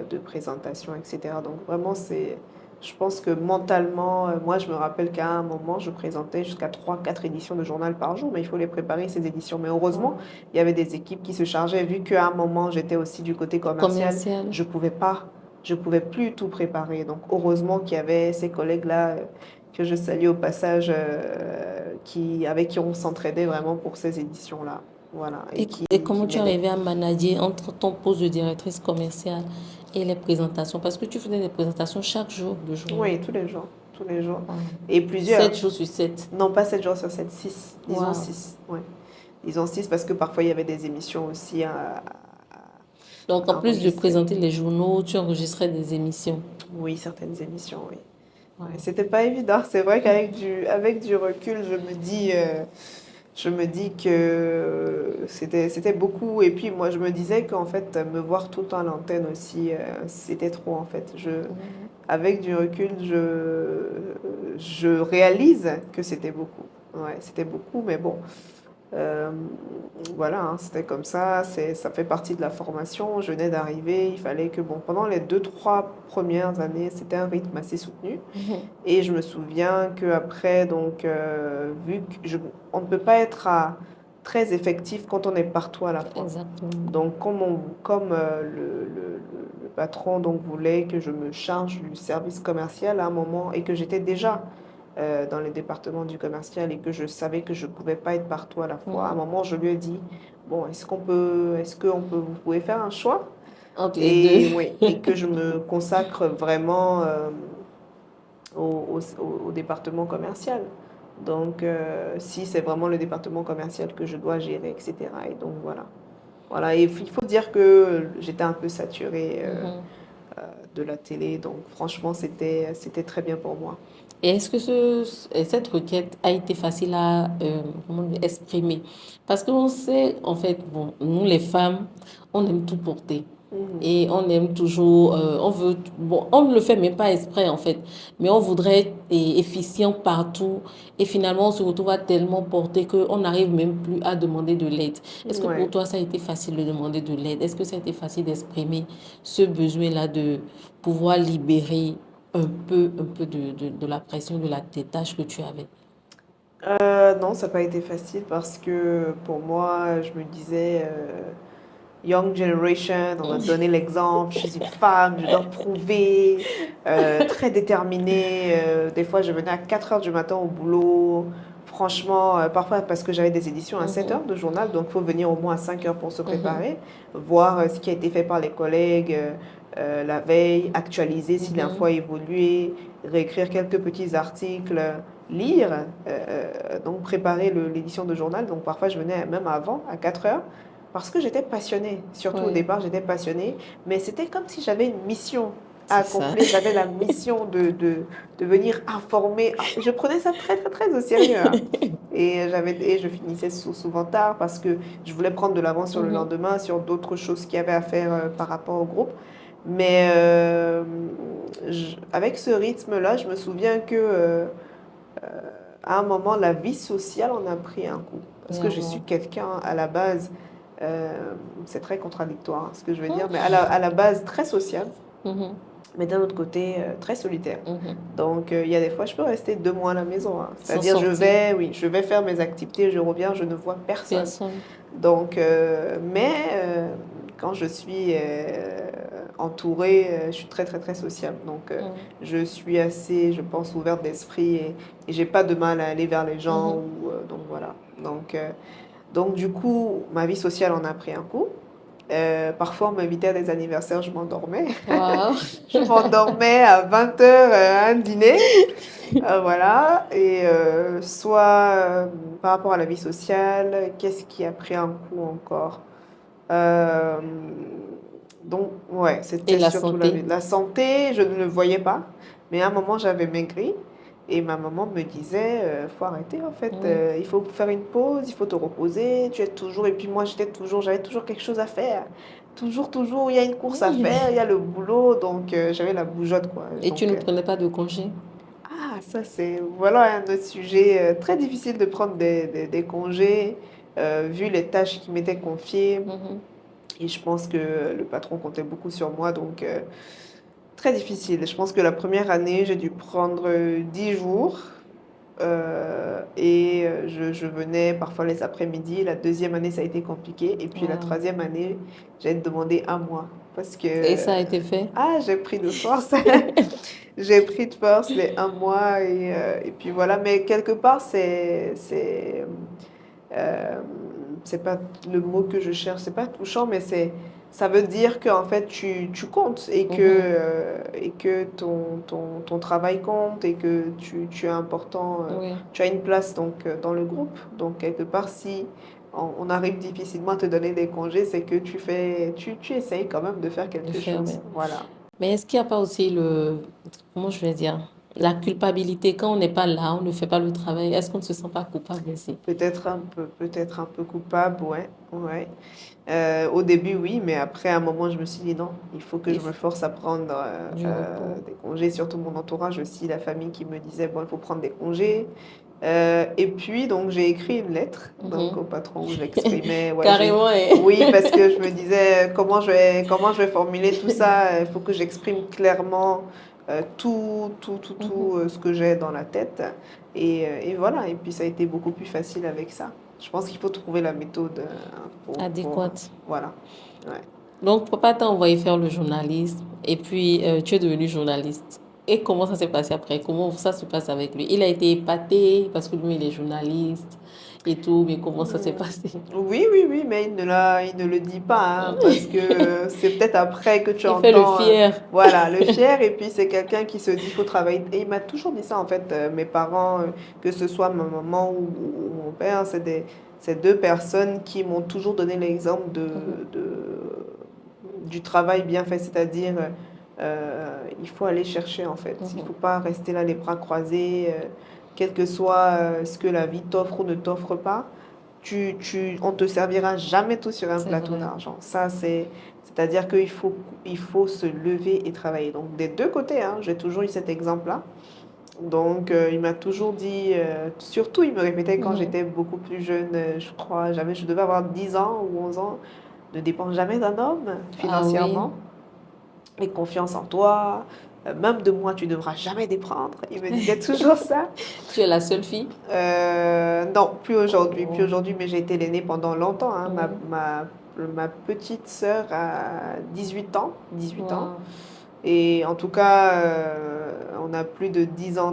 de présentation, etc. Donc vraiment, je pense que mentalement, moi, je me rappelle qu'à un moment, je présentais jusqu'à 3, 4 éditions de journal par jour, mais il faut les préparer, ces éditions. Mais heureusement, Ouais. il y avait des équipes qui se chargeaient, vu qu'à un moment, j'étais aussi du côté commercial, Commercial. je pouvais pas, je pouvais plus tout préparer. Donc heureusement qu'il y avait ces collègues-là que je salue au passage, avec qui on s'entraidait vraiment pour ces éditions-là. Voilà, Et qui comment tu m'aidaient. arrivais à manager entre ton poste de directrice commerciale et les présentations? Parce que tu faisais des présentations chaque jour de journée. Oui, tous les jours, tous les jours. Wow. Et plusieurs. 7 jours sur 7. Non, pas 7 jours sur 7, 6. Disons Wow. 6. Ouais. Disons 6 parce que parfois il y avait des émissions aussi Donc, en à plus de enregistrer. présenter les journaux, tu enregistrais des émissions. Oui, certaines émissions, oui. Wow. Ouais, c'était pas évident. C'est vrai avec du recul, je me dis que c'était beaucoup. Et puis moi, je me disais qu'en fait, me voir tout le temps à l'antenne aussi, c'était trop en fait. Mhm. Avec du recul, je réalise que c'était beaucoup. Ouais, c'était beaucoup, mais bon. Euh, voilà, hein, c'était comme ça, ça fait partie de la formation. Je venais d'arriver, il fallait que, bon, pendant les 2, 3 premières années, c'était un rythme assez soutenu. Mhm. Et je me souviens qu'après, donc, vu que on ne peut pas être très effectif quand on est partout à la fois. Exactement. Donc, comme le patron donc, voulait que je me charge du service commercial à un moment et que j'étais déjà dans le département du commercial et que je savais que je ne pouvais pas être partout à la fois, à un Mhm. moment, je lui ai dit, bon, vous pouvez faire un choix? Entre les deux. Et oui, et que je me consacre vraiment au département commercial. Donc, si c'est vraiment le département commercial que je dois gérer, etc. Et donc, voilà. Voilà, et il faut dire que j'étais un peu saturée Mhm. de la télé, donc franchement, c'était très bien pour moi. Et est-ce que cette requête a été facile à comment dire, exprimer? Parce qu'on sait, en fait, bon, nous les femmes, on aime tout porter. Mhm. Et on aime toujours, on veut, bon, on ne le fait même pas exprès en fait, mais on voudrait être efficient partout et finalement on se retrouve à tellement porter qu'on n'arrive même plus à demander de l'aide. Est-ce que pour Ouais. toi ça a été facile de demander de l'aide? Est-ce que ça a été facile d'exprimer ce besoin-là de pouvoir libérer un peu de la pression des tâches que tu avais? Non, ça n'a pas été facile parce que pour moi, je me disais, Young Generation, on m'a donné l'exemple, je suis une femme, je dois prouver, très déterminée. Des fois, je venais à 4 heures du matin au boulot. Franchement, parfois parce que j'avais des éditions à 7 Mhm, heures de journal, donc il faut venir au moins à 5 heures pour se mhm, préparer, voir ce qui a été fait par les collègues la veille, actualiser si l'info mhm, a évolué, réécrire quelques petits articles, lire, donc préparer l'édition de journal. Donc parfois, je venais même avant, à 4 heures. Parce que j'étais passionnée, surtout au ouais, départ, j'étais passionnée, mais c'était comme si j'avais une mission à c'est ça. accomplir. J'avais la mission de venir informer. Ah, je prenais ça très, très, très au sérieux, hein. Et je finissais souvent tard parce que je voulais prendre de l'avance sur le Mhm, lendemain, sur d'autres choses qu'il y avait à faire par rapport au groupe. Mais avec ce rythme-là, je me souviens que à un moment, la vie sociale en a pris un coup. Parce que je suis clairement. quelqu'un à la base, c'est très contradictoire hein, ce que je veux dire, mais à la base très sociable, Mhm, mais d'un autre côté très solitaire. mhm. Donc il y a des fois, je peux rester 2 mois à la maison, hein. Sans C'est-à-dire, sortir, oui, je vais faire mes activités, je reviens, je ne vois personne. personne. Donc, quand je suis entourée, je suis très, très, très sociable. Donc, Mhm, je suis assez, je pense, ouverte d'esprit et j'ai pas de mal à aller vers les gens. mhm. Donc, voilà. Donc, du coup, ma vie sociale en a pris un coup. Parfois, on m'invitait à des anniversaires, je m'endormais. Waouh. Je m'endormais à 20 heures à un dîner. Voilà. Et soit par rapport à la vie sociale, qu'est-ce qui a pris un coup encore? Euh, donc, ouais, Et c'était la surtout santé? la santé, je ne le voyais pas. Mais à un moment, j'avais maigri et ma maman me disait, faut arrêter en fait, Oui. il faut faire une pause, il faut te reposer, tu es toujours... Et puis moi, j'avais toujours quelque chose à faire. Toujours, toujours, il y a une course à faire, il y a le boulot, donc j'avais la bougeotte quoi. Et tu Donc, ne prenais pas de congé? ça c'est, voilà un autre sujet très difficile de prendre des congés, vu les tâches qui m'étaient confiées. Mhm. Et je pense que le patron comptait beaucoup sur moi, donc très difficile. Je pense que la première année, j'ai dû prendre 10 jours et je venais parfois les après-midi. La deuxième année, ça a été compliqué. Et puis la Wow. troisième année, j'ai demandé un mois parce que Et ça a été fait? j'ai pris de force. J'ai pris de force les un mois et puis voilà. Mais quelque part, euh, c'est pas le mot que je cherche, c'est pas touchant, mais ça veut dire qu'en fait tu comptes Mhm. et que ton travail compte et que tu es important, Oui, tu as une place donc dans le groupe. Donc quelque part, si on arrive difficilement à te donner des congés, c'est que tu essayes quand même de faire de quelque faire chose. bien. Voilà. Mais est-ce qu'il n'y a pas aussi comment je vais dire, la culpabilité quand on n'est pas là, on ne fait pas le travail, est-ce qu'on ne se sent pas coupable aussi? Peut-être un peu coupable, ouais, ouais. Au début, oui, mais après, à un moment, je me suis dit non, il faut que Il je me faut force à prendre du repos. des congés, surtout mon entourage aussi, la famille qui me disait, bon, il faut prendre des congés. Et puis, donc, j'ai écrit une lettre donc, Mhm. au patron où j'exprimais, ouais, Carrément, oui, parce que je me disais, comment je vais formuler tout ça? Il faut que j'exprime clairement Mhm. tout ce que j'ai dans la tête. Et voilà, et puis ça a été beaucoup plus facile avec ça. Je pense qu'il faut trouver la méthode Adéquate. voilà. Ouais. Donc, papa t'a envoyé faire le journalisme et puis tu es devenu journaliste. Et comment ça s'est passé après? Comment ça se passe avec lui? Il a été épaté parce que lui, il est journaliste et tout, mais comment ça s'est Hmm. passé? Oui, oui, oui, mais il ne le dit pas, hein, parce que c'est peut-être après que tu Il fait le entends, fier. voilà, le fier, et puis c'est quelqu'un qui se dit, il faut travailler. Et il m'a toujours dit ça, en fait, mes parents, que ce soit ma maman ou mon père, c'est deux personnes qui m'ont toujours donné l'exemple Mhm. du travail bien fait, c'est-à-dire, il faut aller chercher, en fait. Il ne Mhm. faut pas rester là les bras croisés, quel que soit ce que la vie t'offre ou ne t'offre pas. On te servira jamais tout sur un C'est plateau vrai. d'argent. Ça, c'est-à-dire il faut se lever et travailler. Donc, des deux côtés, hein, j'ai toujours eu cet exemple-là. Donc, il m'a toujours dit, surtout, il me répétait quand Mhm. j'étais beaucoup plus jeune, je devais avoir 10 ans ou 11 ans, ne dépends jamais d'un homme Ah oui, financièrement et confiance en toi. Même de moi, tu ne devras jamais dépendre. Il me disait toujours ça. tu es la seule fille? Non, plus Oh. aujourd'hui, mais j'ai été l'aînée pendant longtemps, hein. Mhm. Ma petite sœur a 18 ans. Wow. Et en tout cas, on a plus de De 10-15 ans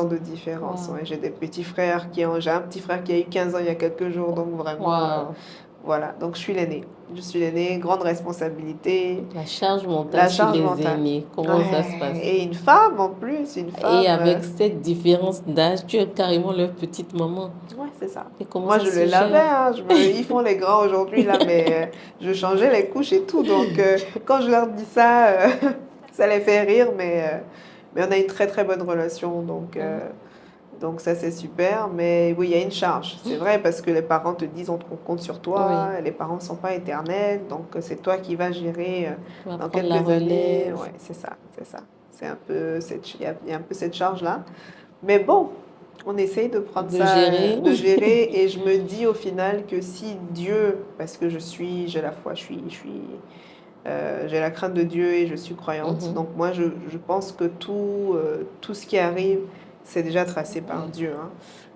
différence. de différence. Wow. Ouais. J'ai un petit frère qui a eu 15 ans il y a quelques jours, donc vraiment, Wow. voilà. Donc je suis l'aînée. Je suis l'aînée, grande responsabilité, La charge mentale la sur charge les mentale. aînés, comment ça se Ouais. passe? Et une femme en plus, une Et femme. avec cette différence d'âge, tu es carrément leur petite maman. Ouais, c'est ça. Et comment Moi, ça je se le lavais, gère? hein. Ils font les grands aujourd'hui, là, mais je changeais les couches et tout. Donc, quand je leur dis ça, ça les fait rire, mais on a une très, très bonne relation. Mhm. Donc ça, c'est super. Mais oui, il y a une charge. C'est vrai, parce que les parents te disent, on compte sur Oui, toi. Les parents ne sont pas éternels. Donc, c'est toi qui vas gérer tu vas dans prendre la quelques années. relève, Ouais, c'est ça, c'est ça. Il y a un peu cette charge-là. Mais bon, on essaye de prendre de ça, gérer. de gérer, et je me dis au final que si Dieu, parce que j'ai la foi, j'ai la crainte de Dieu et je suis croyante, Mhm. donc moi je pense que tout ce qui arrive, c'est déjà tracé par Oui, Dieu, hein.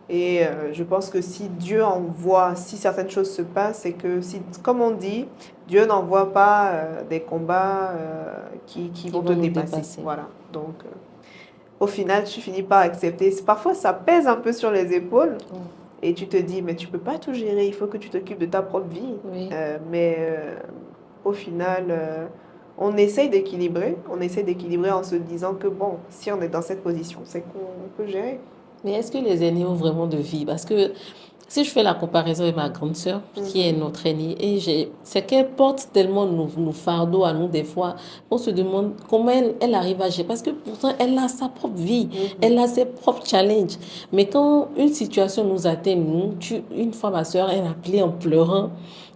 Et je pense que si Dieu envoie, si certaines choses se passent, c'est que si, comme on dit, Dieu n'envoie pas des combats qui qui vont te vont nous dépasser. dépasser. Voilà. Donc, au final, tu finis par accepter. Parfois, ça pèse un peu sur les épaules Mm. et tu te dis, mais tu peux pas tout gérer, il faut que tu t'occupes de ta propre vie. Oui. Mais au final, on essaie d'équilibrer en se disant que bon, si on est dans cette position, c'est qu'on peut gérer. Mais est-ce que les aînés ont vraiment de vie? Parce que Si je fais la comparaison avec ma grande sœur, qui est Mhm. notre aînée, c'est qu'elle porte tellement nos fardeaux à nous des fois, on se demande comment elle arrive à gérer, parce que pourtant elle a sa propre vie, elle Mhm. a ses propres challenges. Mais quand une situation nous atteint, une fois ma sœur, elle a appelé en pleurant,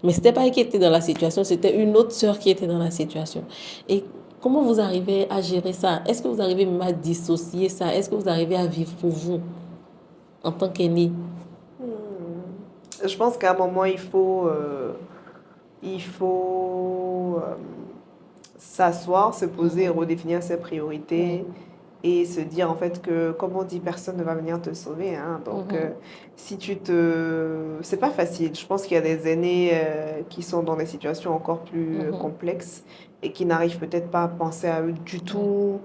mais c'était pas elle qui était dans la situation, c'était une autre sœur qui était dans la situation. Et comment vous arrivez à gérer ça? Est-ce que vous arrivez même à dissocier ça? Est-ce que vous arrivez à vivre pour vous en tant qu'aînée? Je pense qu'à un moment, il faut s'asseoir, se poser, Mhm. redéfinir ses Oui. priorités et se dire en fait que, comme on dit, personne ne va venir te sauver, hein. Donc, Mhm. si tu te... C'est pas facile. Je pense qu'il y a des aînés qui sont dans des situations encore plus Mhm. complexes et qui n'arrivent peut-être pas à penser à eux du Oui. tout,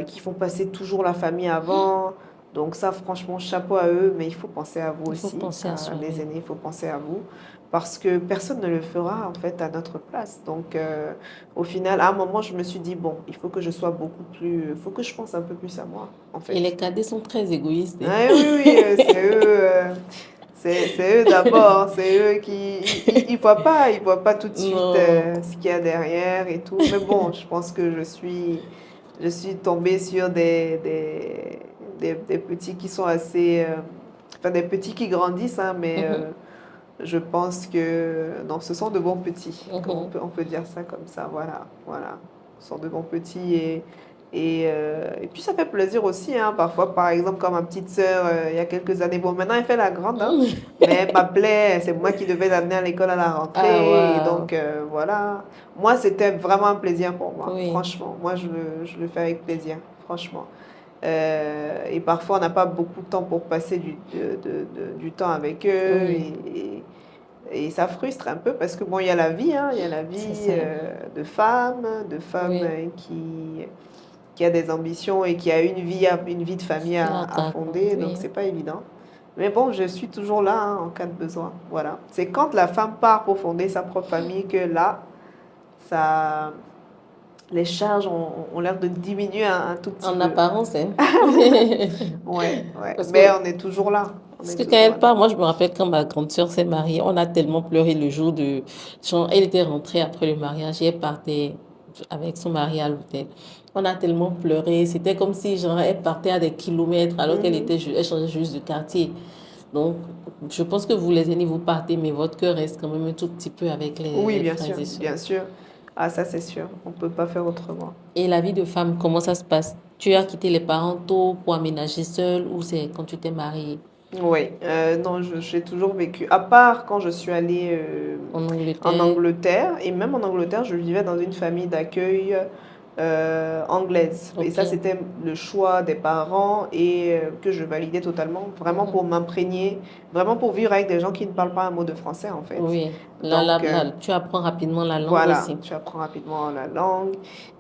qui font passer toujours la famille avant. Donc ça, franchement, chapeau à eux, mais il faut penser à vous Il faut aussi, penser à soi, les oui. aînés, il faut penser à vous, parce que personne ne le fera en fait à notre place. Donc au final, à un moment, je me suis dit, bon, il faut que je sois beaucoup plus, il faut que je pense un peu plus à moi, en Et les fait. cadets sont très égoïstes, hein. Ah, oui, oui, c'est eux d'abord, c'est eux ils voient pas tout de suite Non. ce qu'il y a derrière et tout. Mais bon, je pense que je suis tombée sur des petits qui sont assez, enfin des petits qui grandissent, hein, mais Mhm. je pense que non, ce sont de bons petits, comme Mhm. on peut dire ça comme ça, voilà, voilà. Ce sont de bons petits et puis ça fait plaisir aussi, hein, parfois, par exemple, comme ma petite sœur, il y a quelques années, bon, maintenant elle fait la grande, hein, mais elle m'appelait, c'est moi qui devais l'amener à l'école à la Ah, rentrée, et waouh. donc voilà. Moi, c'était vraiment un plaisir pour moi, Oui. franchement. Moi, je le fais avec plaisir, franchement. Et parfois, on n'a pas beaucoup de temps pour passer du temps avec eux Oui. et ça frustre un peu parce que bon, il y a la vie, hein, il y a la C'est vie ça. de femmes Oui. qui a des ambitions et qui a une vie de famille Là, à d'accord. fonder, donc Oui. c'est pas évident. Mais bon, je suis toujours là hein, en cas de besoin. Voilà. C'est quand la femme part pour fonder sa propre famille que là, ça, les charges ont l'air de diminuer un tout petit En peu. apparence, hein. Ouais, ouais. Parce Mais que, on est toujours là. On parce est que quand toujours elle là. part, moi, je me rappelle quand ma grande sœur s'est mariée, on a tellement pleuré le jour de... Genre, elle était rentrée après le mariage et elle partait avec son mari à l'hôtel. On a tellement pleuré. C'était comme si, genre, elle partait à des kilomètres alors qu'elle Mhm. était, elle changeait juste de quartier. Donc, je pense que vous, les aînés, vous partez, mais votre cœur reste quand même un tout petit peu avec Oui, les bien frères sûr, et sœurs. bien sûr. Ah, ça c'est sûr. On peut pas faire autrement. Et la vie de femme, comment ça se passe? Tu as quitté les parents tôt pour aménager seule ou c'est quand tu t'es mariée Oui, non, j'ai toujours vécu, à part quand je suis allée en en Angleterre? Angleterre, et même en Angleterre, je vivais dans une famille d'accueil anglaise. Et Ok. ça, c'était le choix des parents et que je validais totalement, vraiment pour Mhm. m'imprégner, vraiment pour vivre avec des gens qui ne parlent pas un mot de français, en fait. Oui. Donc, Tu apprends rapidement la langue voilà, aussi. tu apprends rapidement la langue.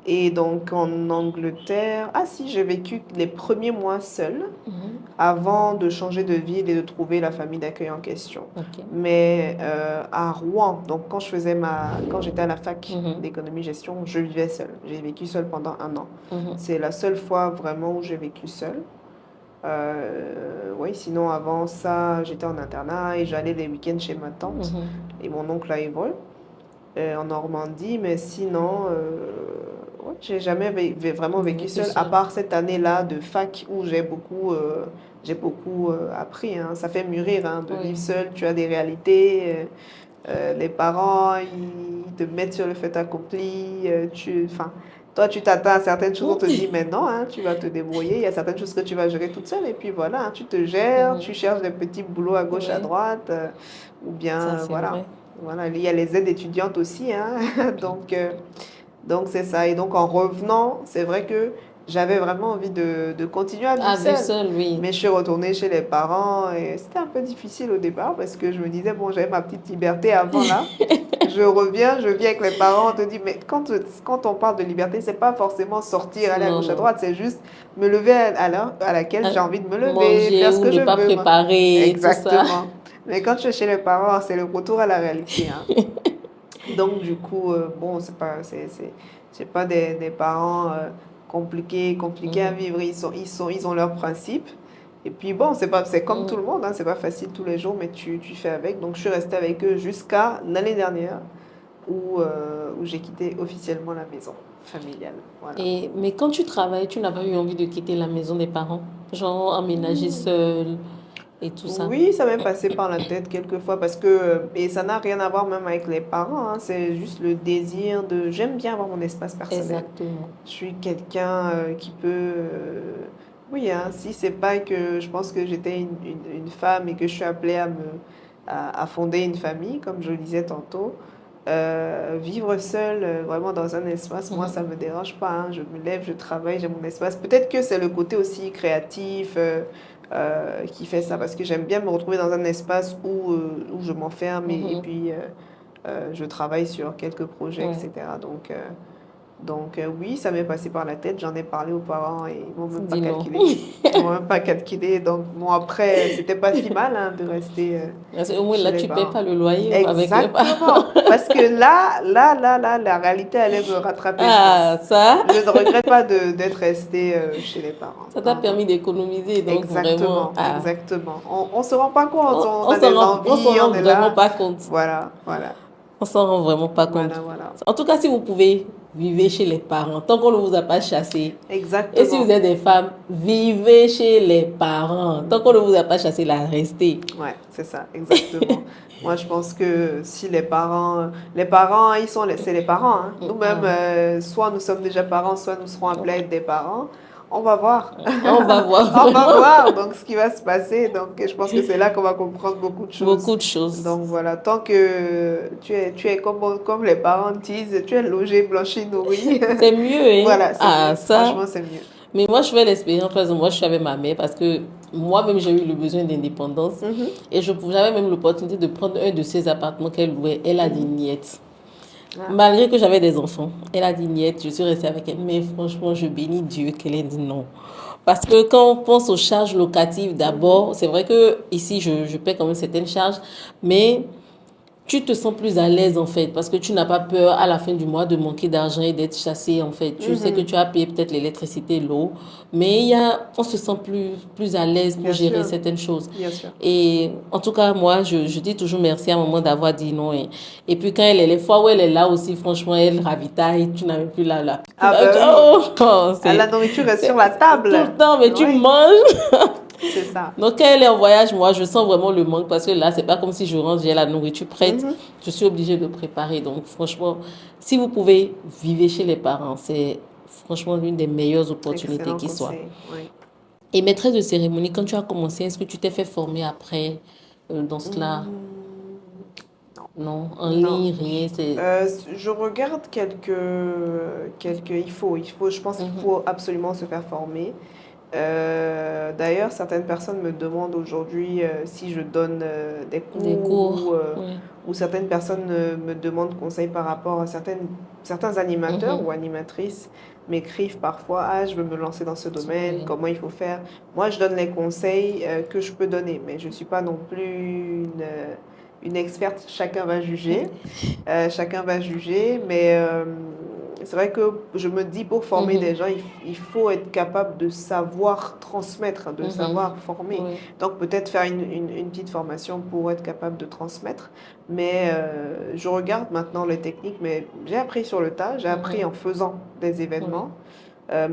Et donc, en Angleterre, ah si, j'ai vécu les premiers mois seule Mhm. avant de changer de ville et de trouver la famille d'accueil en question. Ok. Mais à Rouen, donc quand j'étais à la fac Mhm. d'économie-gestion, je vivais seule. J'ai vécu seule pendant un an. Mhm. C'est la seule fois vraiment où j'ai vécu seule. Oui, sinon avant ça, j'étais en internat et j'allais les week-ends chez ma tante Mhm. et mon oncle à Évreux, en Normandie. Mais sinon, ouais, j'ai jamais vraiment vécu Vécu seule, à seule. part cette année-là de fac où j'ai beaucoup appris, hein. Ça fait mûrir, hein, de vivre Oui. seule. Tu as des réalités. Les parents, ils te mettent sur le fait accompli. Enfin, toi, tu t'attends à certaines choses, on te dit, mais non, hein, tu vas te débrouiller. Il y a certaines choses que tu vas gérer toute seule. Et puis voilà, hein, tu te gères, tu Mhm. cherches des petits boulots à gauche, à Oui. droite. Ou Ça, bien, c'est voilà. vrai. Voilà, il y a les aides étudiantes aussi, hein. Donc, donc c'est ça. Et donc en revenant, c'est vrai que j'avais vraiment envie de continuer à vivre Ah, vivre seule. seule, oui. Mais je suis retournée chez les parents et c'était un peu difficile au départ parce que je me disais, bon, j'avais ma petite liberté avant là. Je vis avec les parents, on te dit, mais quand on parle de liberté, c'est pas forcément sortir, aller à Non, gauche, à non. droite, c'est juste me lever à l'heure à laquelle j'ai Ah, envie de me lever, manger faire ce ou que ne je pas veux, moi. préparer, tout ça. Exactement. Mais quand je suis chez les parents, c'est le retour à la réalité, hein. Donc, du coup, bon, c'est pas des parents compliqués à Mhm. vivre. Ils ont leurs principes. Et puis bon, c'est comme tout le monde, hein, c'est pas facile tous les jours, mais tu fais avec. Donc je suis restée avec eux jusqu'à l'année dernière où j'ai quitté officiellement la maison familiale. Voilà. Mais quand tu travailles, tu n'as pas eu envie de quitter la maison des parents? Genre emménager seul et tout ça. Oui, ça m'est passé par la tête quelquefois parce que, et ça n'a rien à voir même avec les parents, hein, c'est juste le désir de, j'aime bien avoir mon espace personnel. Exactement. Je suis quelqu'un qui peut, oui, hein, si c'est pas que je pense que j'étais une femme et que je suis appelée à fonder une famille, comme je le disais tantôt, vivre seule, vraiment dans un espace, moi, ça me dérange pas, hein. Je me lève, je travaille, j'ai mon espace. Peut-être que c'est le côté aussi créatif qui fait ça, parce que j'aime bien me retrouver dans un espace où je m'enferme et puis je travaille sur quelques projets, Ouais. etc. Donc oui, ça m'est passé par la tête, j'en ai parlé aux parents et ils m'ont même pas Dis non. calculé. Ils m'ont même pas calculé. Donc bon, après, c'était pas si mal hein, de rester Parce qu'au moins chez là, les tu ne payes parents. pas le loyer avec les parents. Exactement. Parce que là, la réalité allait me rattraper, je Ah, pense. ça, Je ne regrette pas d'être restée chez les parents. ça t'a Non, non. permis d'économiser. Donc vraiment, Exactement, exactement. On se rend pas compte, on a des on s'en envies, rend on est vraiment là. pas compte. Voilà, voilà, On s'en rend vraiment pas compte. voilà, voilà. En tout cas, si vous pouvez, vivez chez les parents, tant qu'on ne vous a pas chassé. Et si vous Exactement. êtes des femmes, vivez chez les parents. Tant qu'on ne vous a pas chassé, là, restez. Ouais, c'est ça, exactement. Moi, je pense que si les parents, c'est les parents, hein. Nous-mêmes, soit nous sommes déjà parents, soit nous serons appelés à être des parents. On va voir. On va voir On va vraiment voir donc ce qui va se passer. Donc, je pense que c'est là qu'on va comprendre beaucoup de choses. beaucoup de choses. Donc voilà, tant que tu es comme les parents disent, tu es logé, blanchi, nourri. C'est mieux, hein? Voilà, c'est Ah, mieux. ça. Franchement, c'est mieux. Mais moi, je fais l'expérience, par exemple, moi, je suis avec ma mère parce que moi-même, j'ai eu le besoin d'indépendance. Mhm, Et j'avais même l'opportunité de prendre un de ces appartements qu'elle louait. Elle a dit niette. Ah, Malgré que j'avais des enfants, elle a dit niette, je suis restée avec elle. Mais franchement, je bénis Dieu qu'elle ait dit non. Parce que quand on pense aux charges locatives d'abord, c'est vrai que ici, je paie quand même certaines charges, mais tu te sens plus à l'aise en fait parce que tu n'as pas peur à la fin du mois de manquer d'argent et d'être chassé en fait. Tu sais que mhm, tu as payé peut-être l'électricité, l'eau, mais on se sent plus à l'aise pour bien gérer sûr, certaines choses. bien sûr. Et en tout cas, moi, je dis toujours merci à maman d'avoir dit non. Et puis quand elle est, les fois où elle est là aussi, franchement, elle ravitaille, tu n'as même plus là. Ah bah oui. Oh, Ah, la nourriture est sur la tout le table. temps, mais tu Oui, manges. c'est ça. Donc, quand elle est en voyage, moi, je sens vraiment le manque parce que là, c'est pas comme si je rentre, j'ai la nourriture prête. Mhm. Je suis obligée de préparer. Donc, franchement, si vous pouvez vivre chez les parents, c'est franchement l'une des meilleures opportunités Excellent qui soit. conseil. Oui. Et maîtresse de cérémonie, quand tu as commencé, est-ce que tu t'es fait former après dans cela? Hmm, Non, en non. ligne, rien, c'est... Je regarde je pense qu'il Mhm. faut absolument se faire former. D'ailleurs, certaines personnes me demandent aujourd'hui si je donne des Des cours cours, oui. ou certaines personnes me demandent conseil par rapport à certains animateurs ou Mhm. animatrices m'écrivent parfois, ah, je veux me lancer dans ce domaine, Oui. comment il faut faire. Moi, je donne les conseils que je peux donner, mais je ne suis pas non plus une experte. Chacun va juger. Chacun va juger, mais c'est vrai que je me dis pour former des Mhm. gens, il faut être capable de savoir transmettre, de Mhm. savoir former. Oui. Donc peut-être faire une petite formation pour être capable de transmettre. Mais je regarde maintenant les techniques, mais j'ai appris sur le tas, j'ai appris Mhm. en faisant des Oui. événements.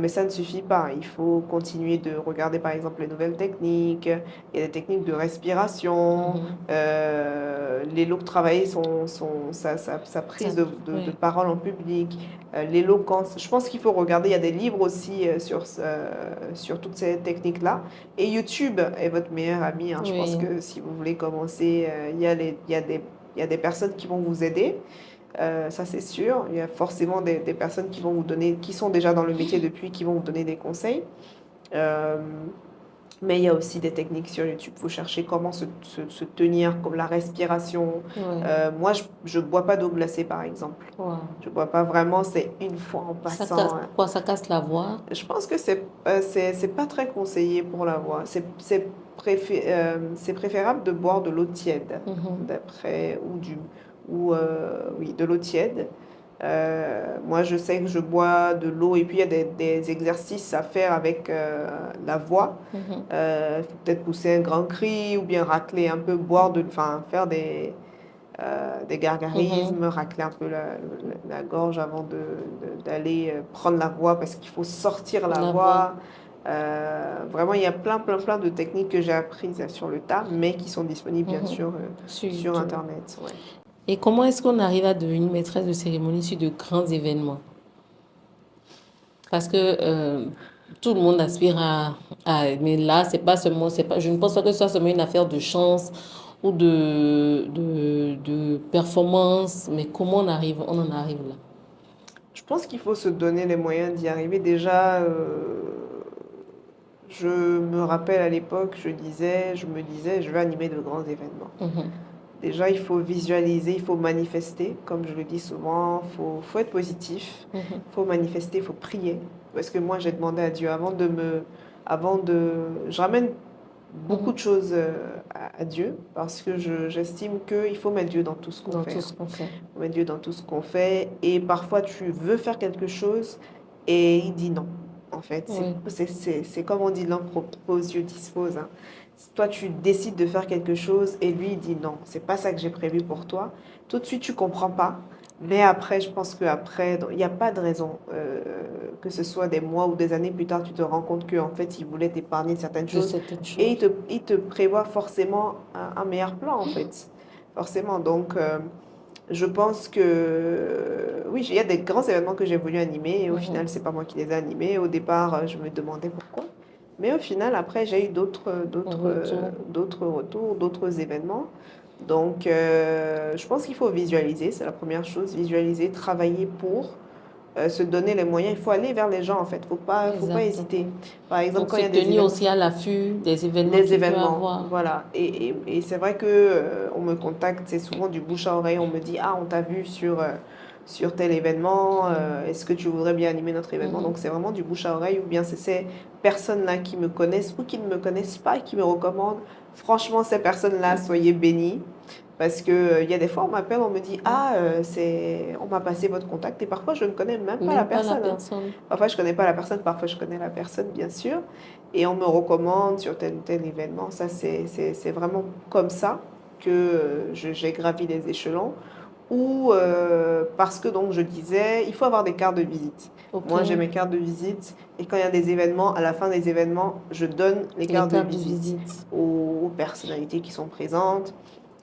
Mais ça ne suffit pas. Il faut continuer de regarder par exemple les nouvelles techniques. Il y a des techniques de respiration, Mhm. travailler sa Ça, prise de oui. parole en public, l'éloquence. Je pense qu'il faut regarder. Il y a des livres aussi sur toutes ces techniques-là. Et YouTube est votre meilleur ami, hein. Je pense Oui. que si vous voulez commencer, il y a des personnes qui vont vous aider. Ça, c'est sûr. Il y a forcément des personnes qui vont vous donner, qui sont déjà dans le métier depuis, qui vont vous donner des conseils. Euh, mais il y a aussi des techniques sur YouTube. Il faut chercher comment se tenir, comme la respiration. Oui. Moi, je ne bois pas d'eau glacée, par exemple. Wow. Je ne bois pas vraiment, c'est une fois en Ça casse, passant. pourquoi ça casse la voix? Je pense que c'est pas très conseillé pour la voix. C'est préférable de boire de l'eau tiède, Mhm. d'après, oui, de l'eau tiède. Moi, je sais que je bois de l'eau et puis il y a des exercices à faire avec la voix. Mhm. Il faut peut-être pousser un grand cri ou bien racler un peu, enfin, faire des Mhm. gargarismes, racler un peu la gorge avant d'aller prendre la voix parce qu'il faut sortir la La voix voix. Vraiment, il y a plein de techniques que j'ai apprises sur le tas, mais qui sont disponibles bien mhm. sûr Sur sur YouTube. Internet. Ouais. Et comment est-ce qu'on arrive à devenir maîtresse de cérémonie sur de grands événements? Parce que tout le monde aspire mais là, c'est pas seulement, c'est pas, je ne pense pas que ce soit seulement une affaire de chance ou de performance, mais comment on en arrive là? Je pense qu'il faut se donner les moyens d'y arriver. Déjà, je me rappelle à l'époque, je me disais, je vais animer de grands événements. Mhm. Déjà, il faut visualiser, il faut manifester, comme je le dis souvent, faut être positif, Mhm. il faut manifester, il faut prier. Parce que moi, j'ai demandé à Dieu je ramène beaucoup Mhm. de choses à Dieu parce que j'estime qu'il faut mettre Dieu dans tout ce qu'on Dans fait, tout hein. ce qu'on fait. Faut mettre Dieu dans tout ce qu'on fait et parfois tu veux faire quelque chose et il dit non. En fait, Oui, c'est comme on dit, l'homme propose, Dieu dispose, hein. Toi, tu décides de faire quelque chose et lui, il dit non, c'est pas ça que j'ai prévu pour toi. Tout de suite, tu comprends pas. Mais après, je pense qu'après, il n'y a pas de raison que ce soit des mois ou des années plus tard, tu te rends compte qu'en fait, il voulait t'épargner certaines de choses certaines et choses. il te prévoit forcément un meilleur plan, en fait. Forcément. Donc, je pense que oui, il y a des grands événements que j'ai voulu animer et au Mhm. final, c'est pas moi qui les ai animés. Au départ, je me demandais pourquoi. Mais au final, après, j'ai eu Retour. d'autres retours, d'autres événements. Donc, je pense qu'il faut visualiser, c'est la première chose, visualiser, travailler pour se donner les moyens. Il faut aller vers les gens, en fait. Faut pas hésiter. Exactement. Par exemple, Donc, quand il se y a des tenir événements, aussi à l'affût des événements les qu'il peut événements, avoir. voilà. Et c'est vrai que on me contacte, c'est souvent du bouche à oreille. On me dit, ah, on t'a vu sur tel événement, est-ce que tu voudrais bien animer notre événement? Mhm. Donc c'est vraiment du bouche à oreille ou bien c'est ces personnes-là qui me connaissent ou qui ne me connaissent pas et qui me recommandent. Franchement, ces personnes-là, soyez bénis. Parce que il y a des fois, on m'appelle, on me dit, ah, on m'a passé votre contact et parfois je ne connais même pas la Même pas la personne, hein. personne. Parfois je connais pas la personne, parfois je connais la personne, bien sûr. Et on me recommande sur tel ou tel événement. Ça, c'est vraiment comme ça que j'ai gravi les échelons. Ou parce que donc je disais, il faut avoir des cartes de visite. Ok. Moi, j'ai mes cartes de visite et quand il y a des événements, à la fin des événements, je donne les Les cartes de cartes de visite visite. aux personnalités qui sont présentes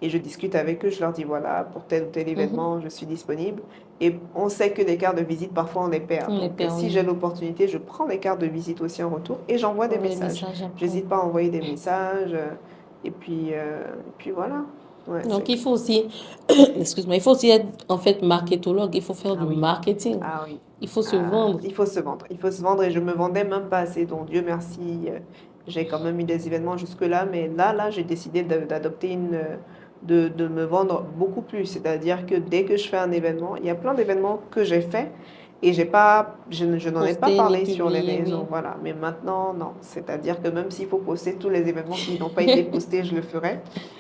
et je discute avec eux. Je leur dis voilà, pour tel ou tel Mhm. événement, je suis disponible. Et on sait que les cartes de visite, parfois, on les perd. On les Donc, perd, si oui. j'ai l'opportunité, je prends les cartes de visite aussi en retour et j'envoie des Envoie les messages. messages après. J'hésite pas à envoyer des messages. Et puis voilà. Ouais, Donc, il faut aussi, excuse-moi, il faut aussi être en fait marketologue. Il faut faire Ah du oui. marketing. Ah oui. Il faut se vendre. Il faut se vendre. Il faut se vendre et je me vendais même pas assez. Donc Dieu merci, j'ai quand même eu des événements jusque-là. Mais là, j'ai décidé d'adopter de me vendre beaucoup plus. C'est-à-dire que dès que je fais un événement, il y a plein d'événements que j'ai faits et je n'en ai pas Poster ni parlé sur les publier, réseaux. oui. Voilà. Mais maintenant, non. C'est-à-dire que même s'il faut poster tous les événements qui n'ont pas été postés, je le ferai.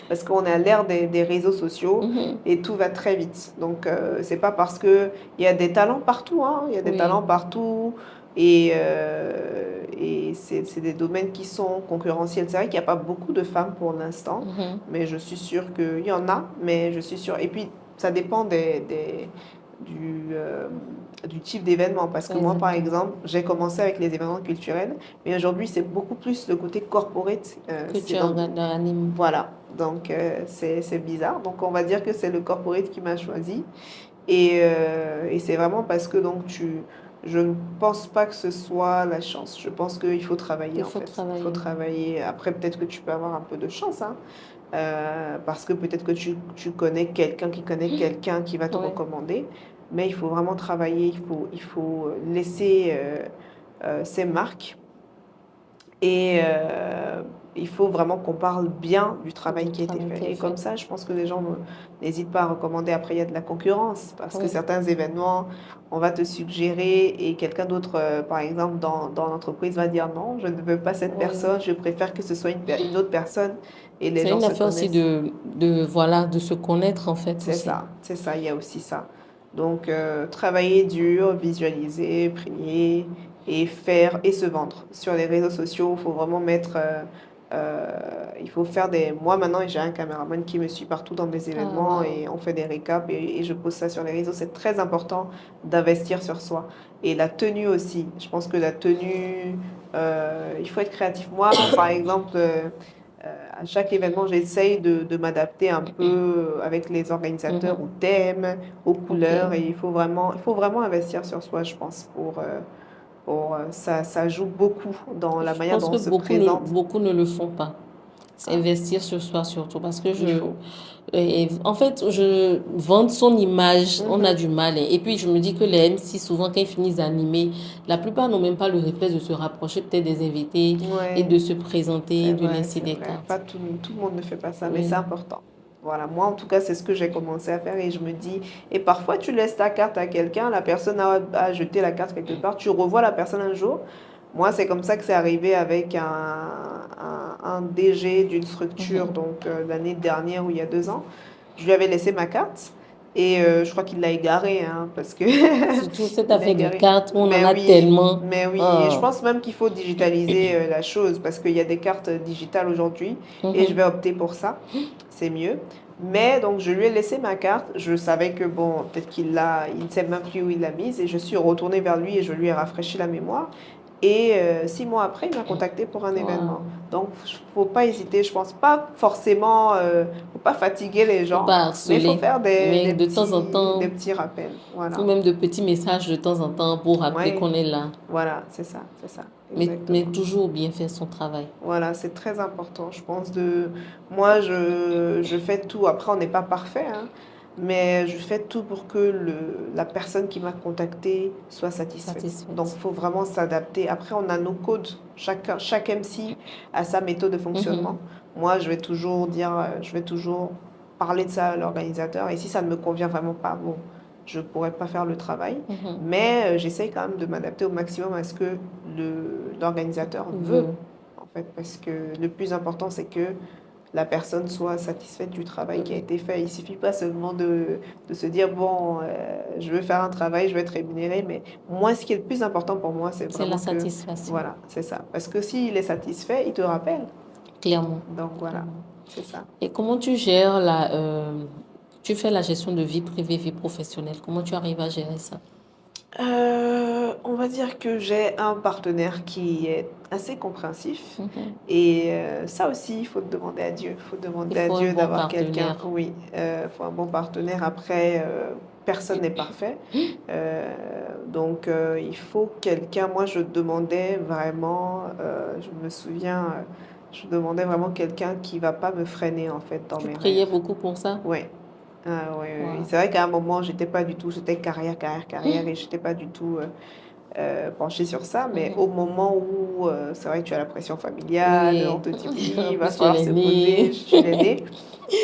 Parce qu'on est à l'ère des réseaux sociaux Mhm. et tout va très vite. Donc, c'est pas parce que il y a des talents partout, hein. Il y a des Oui. talents partout et c'est des domaines qui sont concurrentiels. C'est vrai qu'il n'y a pas beaucoup de femmes pour l'instant, Mhm. mais je suis sûre qu'il y en a, mais je suis sûre. Et puis, ça dépend du, euh, du type d'événement. Parce que moi, par Exactement. exemple, j'ai commencé avec les événements culturels, mais aujourd'hui, c'est beaucoup plus le côté corporate. Que tu animes. Voilà, donc c'est bizarre. Donc on va dire que c'est le corporate qui m'a choisi. Et c'est vraiment parce que je ne pense pas que ce soit la chance. Je pense qu'il faut travailler Il en faut fait. Il faut travailler. travailler. Après, peut-être que tu peux avoir un peu de chance, hein, parce que peut-être que tu connais quelqu'un qui connaît quelqu'un qui va te Oui. recommander. Mais il faut vraiment travailler. Il faut laisser ses marques. Et il faut vraiment qu'on parle bien du travail Du qui a été travail qui fait. est Et comme fait. ça, je pense que les gens n'hésitent pas à recommander. Après, il y a de la concurrence parce que Oui. certains événements, on va te suggérer et quelqu'un d'autre, par exemple, dans l'entreprise va dire non, je ne veux pas cette Oui. personne, je préfère que ce soit une autre personne et les C'est gens une se affaire aussi connaissent. voilà, de se connaître en fait aussi. C'est ça, il y a aussi ça. Donc, travailler dur, visualiser, prier et faire et se vendre. Sur les réseaux sociaux, il faut vraiment mettre... il faut faire des... Moi, maintenant, j'ai un caméraman qui me suit partout dans mes Ah, événements waouh. et on fait des récaps et je pose ça sur les réseaux. C'est très important d'investir sur soi. Et la tenue aussi. Je pense que la tenue, il faut être créatif. Moi, par exemple, à chaque événement, j'essaye de m'adapter un peu avec les organisateurs Mhm. au thème, aux couleurs. Ok. Et il faut vraiment investir sur soi, je pense, ça joue beaucoup dans la Je manière pense dont que on se présente. beaucoup ne le font pas. C'est Ah, investir sur soi surtout parce que il faut. en fait, vendre son image, on a Mhm. du mal, hein. Et puis, je me dis que les MC, souvent, quand ils finissent d'animer, la plupart n'ont même pas le réflexe de se rapprocher peut-être des invités et Ouais, de se présenter, de laisser c'est des vrai. cartes. Pas tout le monde ne fait pas ça, mais Oui. c'est important. Voilà, moi en tout cas, c'est ce que j'ai commencé à faire et je me dis, et parfois tu laisses ta carte à quelqu'un, la personne a jeté la carte quelque part, tu revois la personne un jour. Moi, c'est comme ça que c'est arrivé avec un DG d'une structure, Mhm. donc l'année dernière ou il y a 2 ans. Je lui avais laissé ma carte et je crois qu'il l'a égarée, hein, parce que Surtout cette il l'a affaire de égarée. cartes où on en a tellement. Mais oui, et je Oh. pense même qu'il faut digitaliser la chose parce qu'il y a des cartes digitales aujourd'hui et je Mhm. vais opter pour ça, c'est mieux. Mais donc je lui ai laissé ma carte, je savais que bon, peut-être il ne sait même plus où il l'a mise et je suis retournée vers lui et je lui ai rafraîchi la mémoire. Et 6 mois après, il m'a contacté pour un événement. Wow. Donc, faut pas hésiter, je pense pas forcément, faut pas fatiguer les Faut gens, pas mais il faut harceler, faire mais de temps en des temps, petits rappels. ou Voilà. même de petits messages de temps en temps pour rappeler Ouais, qu'on est là. voilà, c'est ça, Mais exactement. toujours bien faire son travail. Voilà, c'est très important, je pense de... Moi, je fais tout. Après, on n'est pas parfait, hein, mais je fais tout pour que la personne qui m'a contacté soit satisfaite. Donc, Satisfaite. il faut vraiment s'adapter. Après, on a nos codes. Chaque MC a sa méthode de Mhm. fonctionnement. Moi, je vais toujours parler de ça à l'organisateur. Et si ça ne me convient vraiment pas, bon, je ne pourrais pas faire le travail. Mhm. Mais j'essaye quand même de m'adapter au maximum à ce que l'organisateur veut Veut. en fait, parce que le plus important, c'est que la personne soit satisfaite du travail qui a été fait. Il ne suffit pas seulement de se dire, bon, je veux faire un travail, je veux être rémunéré, mais moi, ce qui est le plus important pour moi, c'est C'est la vraiment que, satisfaction. voilà, c'est ça. Parce que s'il est satisfait, il te rappelle. Clairement. Donc voilà, Clairement. c'est ça. Et comment tu gères tu fais la gestion de vie privée, vie professionnelle. Comment tu arrives à gérer ça? On va dire que j'ai un partenaire qui est assez compréhensif. Mhm. Et ça aussi, il faut demander à Dieu. Il faut Il demander à faut un Dieu bon d'avoir quelqu'un. partenaire. Oui, il faut un bon partenaire. Après, personne n'est parfait. Donc, il faut quelqu'un. Moi, je demandais vraiment, je me souviens, je demandais vraiment quelqu'un qui va pas me freiner en fait dans Tu mes priais rêves. beaucoup pour ça? Ouais. Ah, oui, oui, oui. Wow. C'est vrai qu'à un moment, j'étais pas du tout, j'étais carrière, et j'étais pas du tout penchée sur ça, mais au Mhm. moment où, c'est vrai que tu as la pression familiale, on Oui. te dit oui, En il va plus, tu es falloir se poser, l'aîné. je suis l'aînée.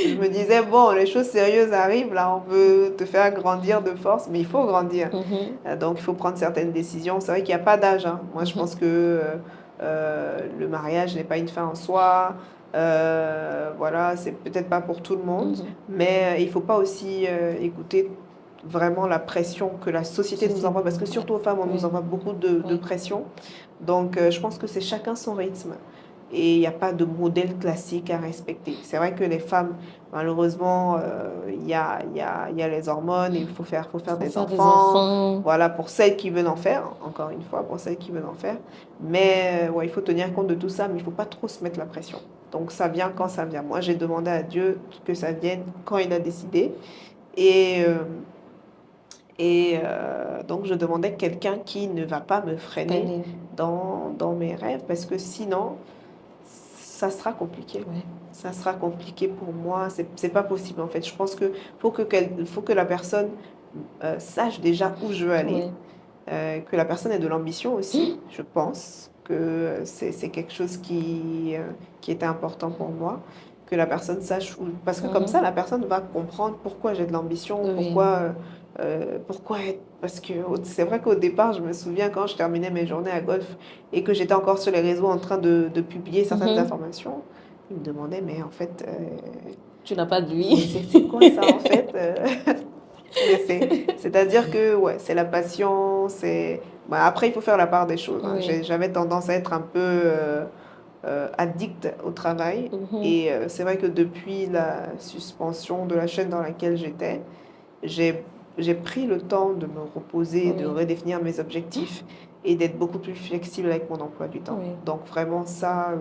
Je me disais, bon, les choses sérieuses arrivent, là, on veut te faire grandir de force, mais il faut grandir. Mhm. Donc, il faut prendre certaines décisions. C'est vrai qu'il n'y a pas d'âge, hein. Moi, je Mhm. pense que le mariage n'est pas une fin en soi. Voilà, c'est peut-être pas pour tout le monde, Mhm. mais il ne faut pas aussi écouter vraiment la pression que la société nous Société. envoie, parce que surtout aux femmes, on nous Oui. envoie beaucoup de Oui. pression. Donc, je pense que c'est chacun son rythme. Et il n'y a pas de modèle classique à respecter. C'est vrai que les femmes, malheureusement, il y a les hormones, et faut Il faire faut des faire des enfants. enfants. Voilà, pour celles qui veulent en faire, encore une fois, pour celles qui veulent en faire. Mais ouais, il faut tenir compte de tout ça, mais il ne faut pas trop se mettre la pression. Donc ça vient quand ça vient. Moi, j'ai demandé à Dieu que ça vienne quand il a décidé. Et, euh, donc, je demandais quelqu'un qui ne va pas me freiner Freiner. dans mes rêves, parce que sinon, ça sera compliqué. Ouais. Ça sera compliqué pour moi. C'est pas possible, en fait. Je pense que faut que la personne sache déjà où je veux aller, Ouais. que la personne ait de l'ambition aussi, je pense que c'est quelque chose qui était important pour moi, que la personne sache où... Parce que comme ça, Mhm. la personne va comprendre pourquoi j'ai de l'ambition, Oui. pourquoi être... Parce que c'est vrai qu'au départ, je me souviens quand je terminais mes journées à golf et que j'étais encore sur les réseaux en train de publier certaines Mhm. informations, ils me demandaient, mais en fait, Tu n'as pas de mais vie. c'est quoi ça en fait Mais c'est-à-dire que, ouais, c'est la passion, bah, après, il faut faire la part des choses, hein. Oui. J'avais tendance à être un peu addict au travail. Mhm. Et c'est vrai que depuis la suspension de la chaîne dans laquelle j'étais, j'ai, j'ai pris le temps de me reposer, de Oui. redéfinir mes objectifs et d'être beaucoup plus flexible avec mon emploi du temps. Oui. Donc vraiment ça,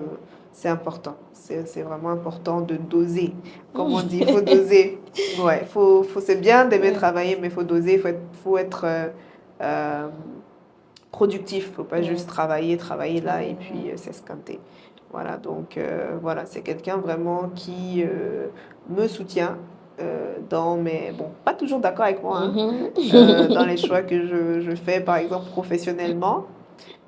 c'est important. C'est vraiment important de doser. Comme on dit, il faut doser. Ouais, c'est bien d'aimer Oui. travailler, mais il faut doser, il faut être euh, productif. Il ne faut pas Oui. juste travailler là et Travail, puis s'esquinter. Voilà, donc voilà, c'est quelqu'un vraiment qui me soutient dans mes... Bon, pas toujours d'accord avec moi, hein, dans Mhm. les choix que je fais, par exemple, professionnellement,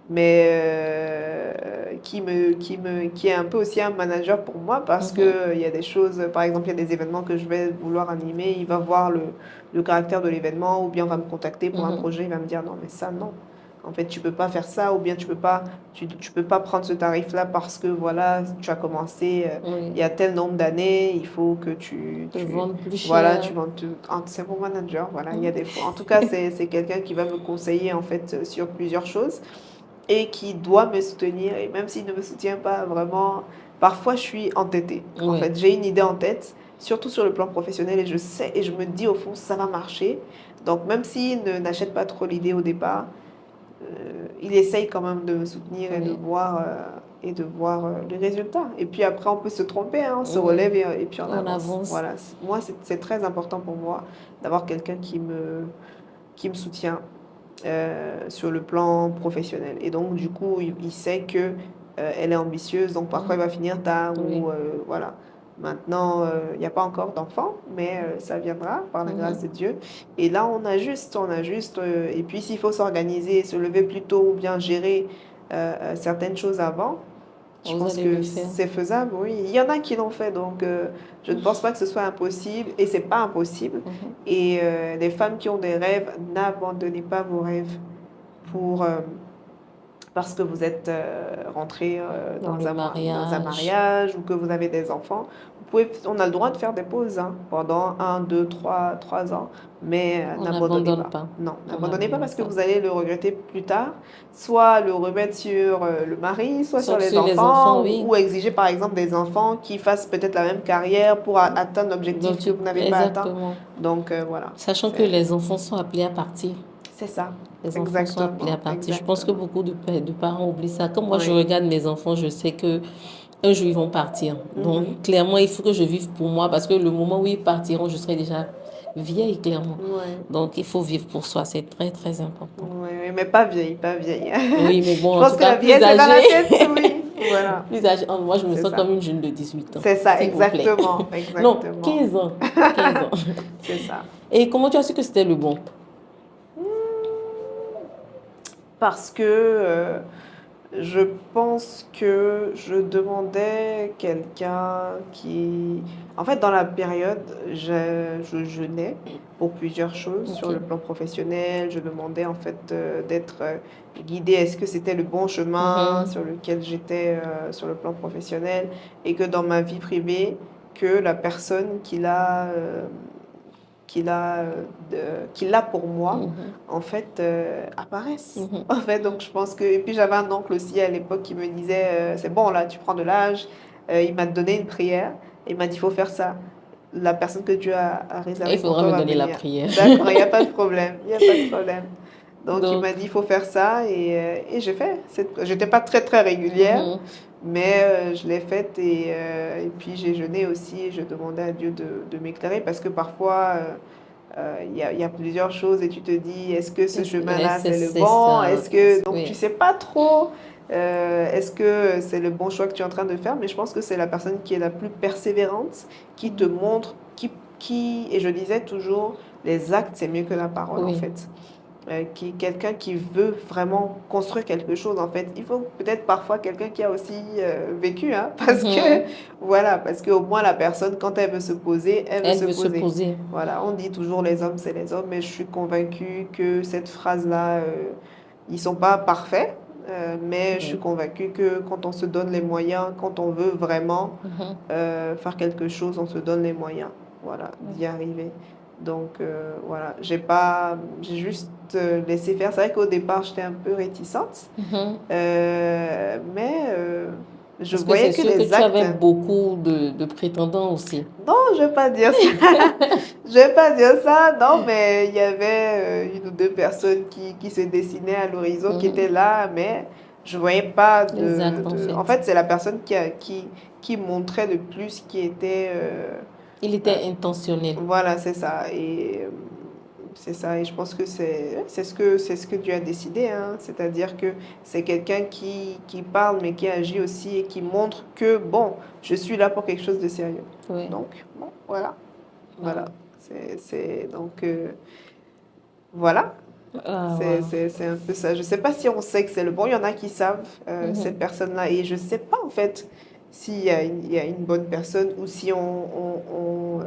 mais qui est un peu aussi un manager pour moi parce Mhm. que il y a des choses, par exemple, il y a des événements que je vais vouloir animer, il va voir le caractère de l'événement ou bien on va me contacter pour un Mhm. projet, il va me dire non, mais ça, non. En fait, tu peux pas faire ça ou bien tu peux pas prendre ce tarif-là parce que voilà, tu as commencé il Oui. y a tel nombre d'années, il faut que Te vendre plus voilà, cher. c'est mon manager, voilà, il y a Mhm. des fois. En tout cas, c'est quelqu'un qui va me conseiller en fait sur plusieurs choses et qui doit me soutenir. Et même s'il ne me soutient pas vraiment, parfois je suis entêtée. En Oui. fait, j'ai une idée en tête, surtout sur le plan professionnel, et je sais, et je me dis au fond, ça va marcher. Donc même s'il n'achète pas trop l'idée au départ, il essaye quand même de me soutenir Oui. et de voir les résultats. Et puis après, on peut se tromper, hein, on se Oui. relève et puis on On avance. avance. Voilà. Moi, c'est très important pour moi d'avoir quelqu'un qui me soutient sur le plan professionnel. Et donc, du coup, il sait que elle est ambitieuse, donc parfois Mhm. elle va finir tard Oui. ou voilà. Maintenant, il n'y a pas encore d'enfant, mais ça viendra par la grâce Mhm. de Dieu. Et là, on ajuste. Et puis, s'il faut s'organiser, se lever plus tôt ou bien gérer certaines choses avant, je Vous pense allez que le faire. c'est faisable, oui. Il y en a qui l'ont fait, donc je ne pense pas que ce soit impossible et c'est pas impossible. Mhm. Et les femmes qui ont des rêves, n'abandonnez pas vos rêves pour, parce que vous êtes rentré Dans le dans un mariage. mariage ou que vous avez des enfants. On a le droit de faire des pauses hein, pendant 1, 2, 3 ans, mais On n'abandonnez n'abandonne pas. pas. Non, On n'abandonnez pas n'abandonne parce que pas. vous allez le regretter plus tard. Soit le remettre sur le mari, soit sur Sauf les sur les enfants, enfants, oui. ou exiger par exemple des enfants qui fassent peut-être la même carrière pour atteindre l'objectif que vous n'avez pas atteint. Exactement. Donc voilà, Sachant que les enfants sont appelés à partir. c'est ça. Les enfants sont appelés à Exactement, partir. Je pense que exactement. beaucoup de parents oublient ça. Comme moi, je Oui. regarde mes enfants, je sais que un jour, ils vont partir. Mhm. Donc, clairement, il faut que je vive pour moi parce que le moment où ils partiront, je serai déjà vieille, clairement. Ouais. Donc, il faut vivre pour soi. C'est très, très important. Oui, oui, mais pas vieille, pas vieille. Oui, mais bon, Je en pense tout que cas, la plus vieillesse est dans la âgée. tête, oui. Voilà, Plus âgée. Oh, moi, je me c'est sens ça. comme une jeune de 18 ans, C'est ça, s'il vous plaît. exactement, Non, exactement. 15 ans. 15 ans. C'est ça. Et comment tu as su que c'était le bon? Parce que je pense que je demandais quelqu'un qui... En fait, dans la période, je jeûnais pour plusieurs choses Ok. sur le plan professionnel. Je demandais en fait d'être guidée. Est-ce que c'était le bon chemin Mhm. sur lequel j'étais sur le plan professionnel et que dans ma vie privée, que la personne qui l'a pour moi, Mhm. en fait, apparaissent. Mhm. En fait, donc je pense que... Et puis j'avais un oncle aussi à l'époque qui me disait, c'est bon là, tu prends de l'âge. Il m'a donné une prière. Il m'a dit, il faut faire ça. La personne que Dieu a Et il réservée pour faudra toi me va donner la venir. prière. D'accord, il n'y a pas de problème. Il n'y a pas de problème. Donc il m'a Donc, dit, il faut faire ça. Et j'ai fait. J'étais pas très très régulière, mhm. mais je l'ai faite. Et puis j'ai jeûné aussi. Et je demandais à Dieu de m'éclairer parce que parfois... il y a plusieurs choses et tu te dis, est-ce que ce chemin-là, c'est le C'est bon? ça. Est-ce que... Donc, tu Oui. sais pas trop, est-ce que c'est le bon choix que tu es en train de faire? Mais je pense que c'est la personne qui est la plus persévérante, qui te Mhm. montre, et je disais toujours, les actes, c'est mieux que la parole, en Oui. fait. Quelqu'un qui veut vraiment construire quelque chose, en fait. Il faut peut-être parfois quelqu'un qui a aussi vécu, hein, parce que, Mhm. voilà, parce qu'au moins la personne, quand elle veut se poser, elle veut Elle se veut se poser. poser. Voilà, on dit toujours les hommes, c'est les hommes, mais je suis convaincue que cette phrase-là, ils sont pas parfaits, mais je suis Oui. convaincue que quand on se donne les moyens, quand on veut vraiment Mhm. faire quelque chose, on se donne les moyens, voilà, Oui. d'y arriver. Donc voilà, j'ai juste laissé faire. C'est vrai qu'au départ, j'étais un peu réticente, Mhm. mais je Parce que voyais c'est que sûr que les tu actes. avais beaucoup de prétendants aussi. Non, je vais pas dire ça. Je vais pas dire ça, non, mais il y avait une ou deux personnes qui se dessinaient à l'horizon, qui Mhm. étaient là, mais je voyais pas Les actes, en En fait. fait, c'est la personne qui montrait le plus qui était... Il euh, était intentionnel. voilà, c'est ça. Et c'est ça. Et je pense que c'est ce que Dieu a décidé, hein. C'est-à-dire que c'est quelqu'un qui parle, mais qui agit aussi et qui montre que, bon, je suis là pour quelque chose de sérieux. Oui. Donc, bon, voilà. Voilà. Wow. Donc, voilà. Ah, wow. C'est un peu ça. Je sais pas si on sait que c'est le bon. Il y en a qui savent, cette Mhm. personne-là. Et je sais pas, en fait, s'il y a il y a une bonne personne ou si on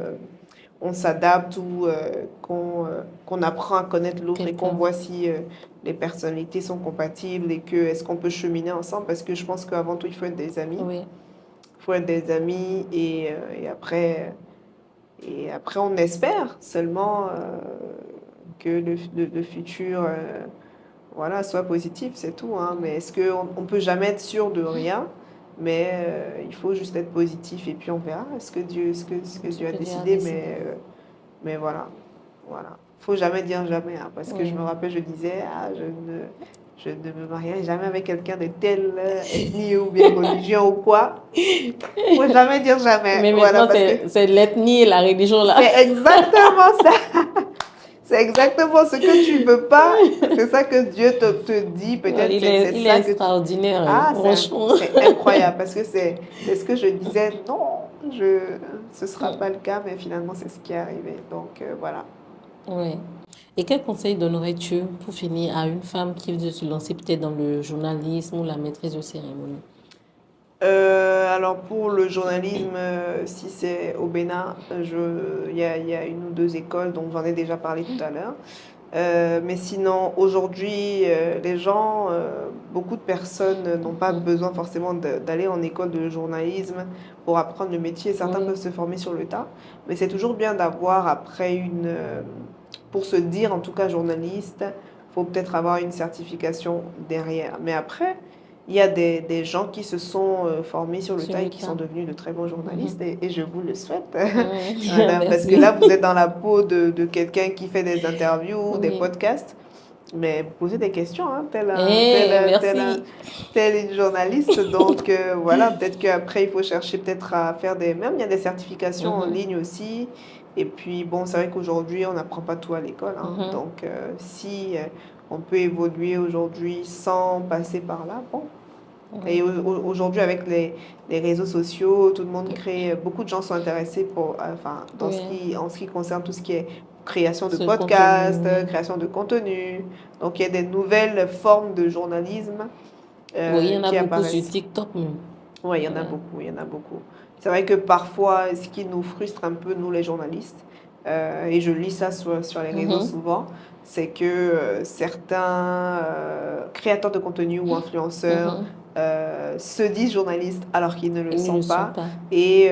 s'adapte ou qu'on apprend à connaître l'autre et qu'on Quelqu'un. voit si les personnalités sont compatibles et que est-ce qu'on peut cheminer ensemble. Parce que je pense qu'avant tout, il faut être des amis. Oui. Il faut être des amis et après, on espère seulement que le futur voilà, soit positif, c'est tout, hein. Mais est-ce qu'on on peut jamais être sûr de rien? Mais il faut juste être positif et puis on verra ce que Ce Dieu a que Dieu a décidé. décidé. Mais voilà, voilà. Faut jamais dire jamais, hein, parce que je Oui. me rappelle, je disais, je ne me marierai jamais avec quelqu'un de telle ethnie ou bien religion ou quoi. Faut jamais dire jamais, Mais voilà, maintenant, parce que c'est l'ethnie et la religion là. c'est exactement ça. C'est exactement ce que tu veux pas. C'est ça que Dieu te dit. Peut-être c'est Il est ça que tu... extraordinaire, hein, Ah, franchement. c'est incroyable parce que c'est ce que je disais. Non, ce sera pas le cas, mais finalement, c'est ce qui est arrivé. Donc, voilà. Oui. Et quel conseil donnerais-tu pour finir à une femme qui veut se lancer peut-être dans le journalisme ou la maîtrise de cérémonie? Alors pour le journalisme, si c'est au Bénin, il y a une ou deux écoles, donc j'en ai déjà parlé tout à l'heure. Mais sinon, aujourd'hui, les gens, beaucoup de personnes n'ont pas Mhm. besoin forcément d'aller en école de journalisme pour apprendre le métier. Certains Oui, peuvent se former sur le tas, mais c'est toujours bien d'avoir après pour se dire en tout cas journaliste, faut peut-être avoir une certification derrière. Mais après, il y a des gens qui se sont formés sur le sur tas et le qui sont tas. devenus de très bons Mhm. journalistes et je vous le souhaite. Voilà, parce que là, Merci. vous êtes dans la peau de quelqu'un qui fait des interviews, des Oui. podcasts, mais vous posez des questions, hein, Merci. tel une journaliste. Donc voilà, peut-être qu'après, il faut chercher peut-être à faire des... Même il y a des certifications en Mhm. ligne aussi. Et puis, bon, c'est vrai qu'aujourd'hui, on n'apprend pas tout à l'école, hein. Mhm. Donc, si on peut évoluer aujourd'hui sans passer par là, bon. Et Mhm. aujourd'hui, avec les réseaux sociaux, tout le monde crée, beaucoup de gens sont intéressés enfin, Oui. en ce qui concerne tout ce qui est création de Ce contenu, podcasts, oui. création de contenu. Donc, il y a des nouvelles formes de journalisme Oui, il y en a qui beaucoup sur apparaissent. TikTok même. Oui, il y en a Ouais. beaucoup, il y en a beaucoup. C'est vrai que parfois, ce qui nous frustre un peu, nous les journalistes, et je lis ça sur les réseaux Mhm. souvent, c'est que certains créateurs de contenu ou influenceurs Mhm. se disent journalistes alors qu'ils ne le Ils ne sont le sont pas. pas. Et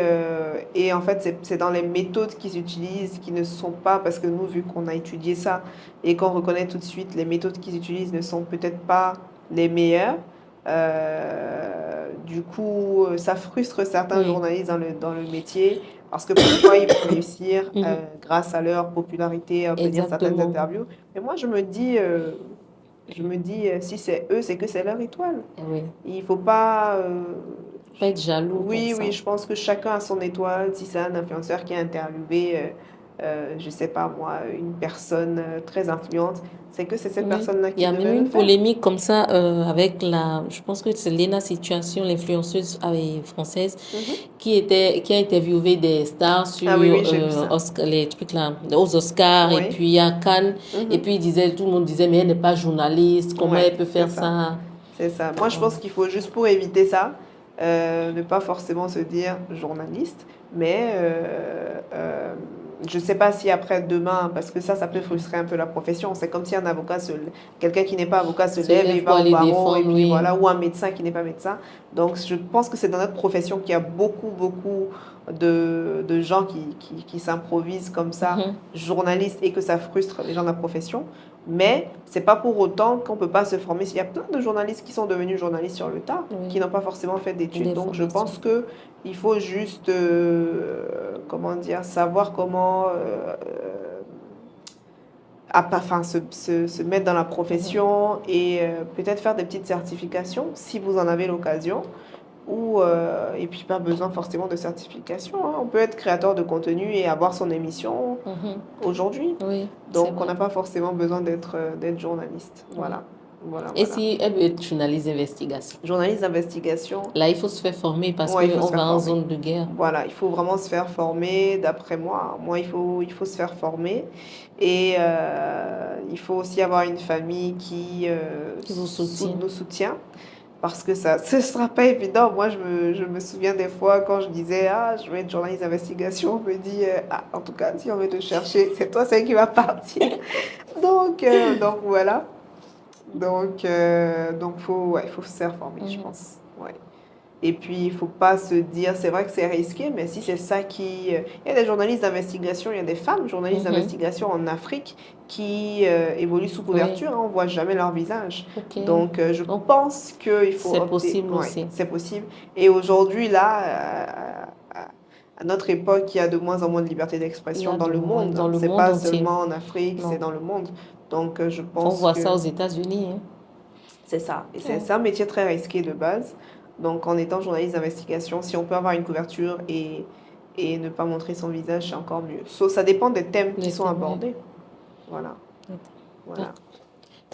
en fait, c'est dans les méthodes qu'ils utilisent qui ne sont pas, parce que nous, vu qu'on a étudié ça et qu'on reconnaît tout de suite, les méthodes qu'ils utilisent ne sont peut-être pas les meilleures. Du coup, ça frustre certains Oui. journalistes dans le métier parce que parfois ils vont réussir Mhm. grâce à leur popularité à obtenir certaines Exactement. interviews. Mais moi, je me dis si c'est eux, c'est que c'est leur étoile. Eh oui. Il faut pas. Faut pas être jaloux pour Oui, oui, ça. je pense que chacun a son étoile. Si c'est un influenceur qui a interviewé, je sais pas moi, une personne très influente, c'est que c'est cette Oui. personne-là Il y qui a même devait le une faire. polémique comme ça avec je pense que c'est Lena Situation, l'influenceuse française, Mhm. qui a interviewé des stars Ah oui, sur oui, j'ai vu ça. Les trucs là, aux Oscars et Oui. puis à Cannes. Et Mhm. puis tout le monde disait, mais elle n'est pas journaliste, comment Ouais, elle peut c'est faire ça. ça? C'est ça. Moi, je Ouais. pense qu'il faut juste pour éviter ça, ne pas forcément se dire journaliste, mais je ne sais pas si après demain, parce que ça peut frustrer un peu la profession. C'est comme si un avocat, quelqu'un qui n'est pas avocat se Se lève et lève pour va au aller barreau, et défendre, puis oui. voilà, ou un médecin qui n'est pas médecin. Donc, je pense que c'est dans notre profession qu'il y a beaucoup, beaucoup de gens qui s'improvisent comme ça, Mhm. journalistes, et que ça frustre les gens de la profession. Mais c'est pas pour autant qu'on peut pas se former. Il y a plein de journalistes qui sont devenus journalistes sur le tas, Oui. qui n'ont pas forcément fait d'études. Des Donc je pense formations. que il faut juste, comment dire, savoir comment enfin, se mettre dans la Mhm. profession et peut-être faire des petites certifications si vous en avez l'occasion. Ou, et puis pas besoin forcément de certification, hein. On peut être créateur de contenu et avoir son émission Mhm. aujourd'hui. Oui, c'est Donc on vrai. n'a pas forcément besoin d'être journaliste. Oui. Voilà. Voilà, Et voilà. si elle veut être journaliste d'investigation? Journaliste d'investigation, Là, il faut se faire former parce ouais, il faut qu'on se va faire en former. zone de guerre. Voilà, il faut vraiment se faire former, d'après moi. Moi, il faut se faire former. Et il faut aussi avoir une famille qui Qui vous soutient. nous soutient. Parce que ça, ce ne sera pas évident. Moi, je me souviens des fois quand je disais, ah, je vais être journaliste d'investigation, on me dit, ah, en tout cas, si on veut te chercher, c'est toi celle qui va partir. Donc voilà. Donc ouais, faut se faire former, je Mhm. pense. Ouais. Et puis, il faut pas se dire, c'est vrai que c'est risqué, mais si c'est ça qui... Il y a des journalistes d'investigation, il y a des femmes journalistes Mhm. d'investigation en Afrique qui évoluent sous Oui, couverture, hein, on voit jamais leur visage. ok. Donc, je Donc, pense qu'il faut c'est opter. possible Ouais, aussi. c'est possible. Et aujourd'hui, là, à notre époque, il y a de moins en moins de liberté Il y d'expression a dans de le moins monde. dans le C'est monde pas entier. seulement en Afrique, c'est Non. dans le monde. Donc, je On pense voit ça que aux États-Unis, hein. c'est ça. Et c'est Ouais. c'est un métier très risqué de base. Donc, en étant journaliste d'investigation, si on peut avoir une couverture et ne pas montrer son visage, c'est encore mieux. Ça dépend des thèmes qui Mais sont c'est vrai. abordés. Voilà. Voilà. D'accord.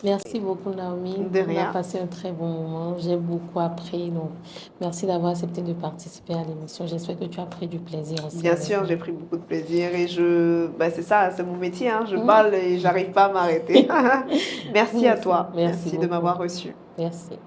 Merci beaucoup, Naomi. De On a rien. passé un très bon moment. J'ai beaucoup appris. Donc, merci d'avoir accepté de participer à l'émission. J'espère que tu as pris du plaisir aussi Bien avec sûr, nous. j'ai pris beaucoup de plaisir et c'est ça, c'est mon métier, hein. Je Mhm. parle et j'arrive pas à m'arrêter. Merci à toi. Merci Merci de beaucoup. m'avoir reçu. Merci.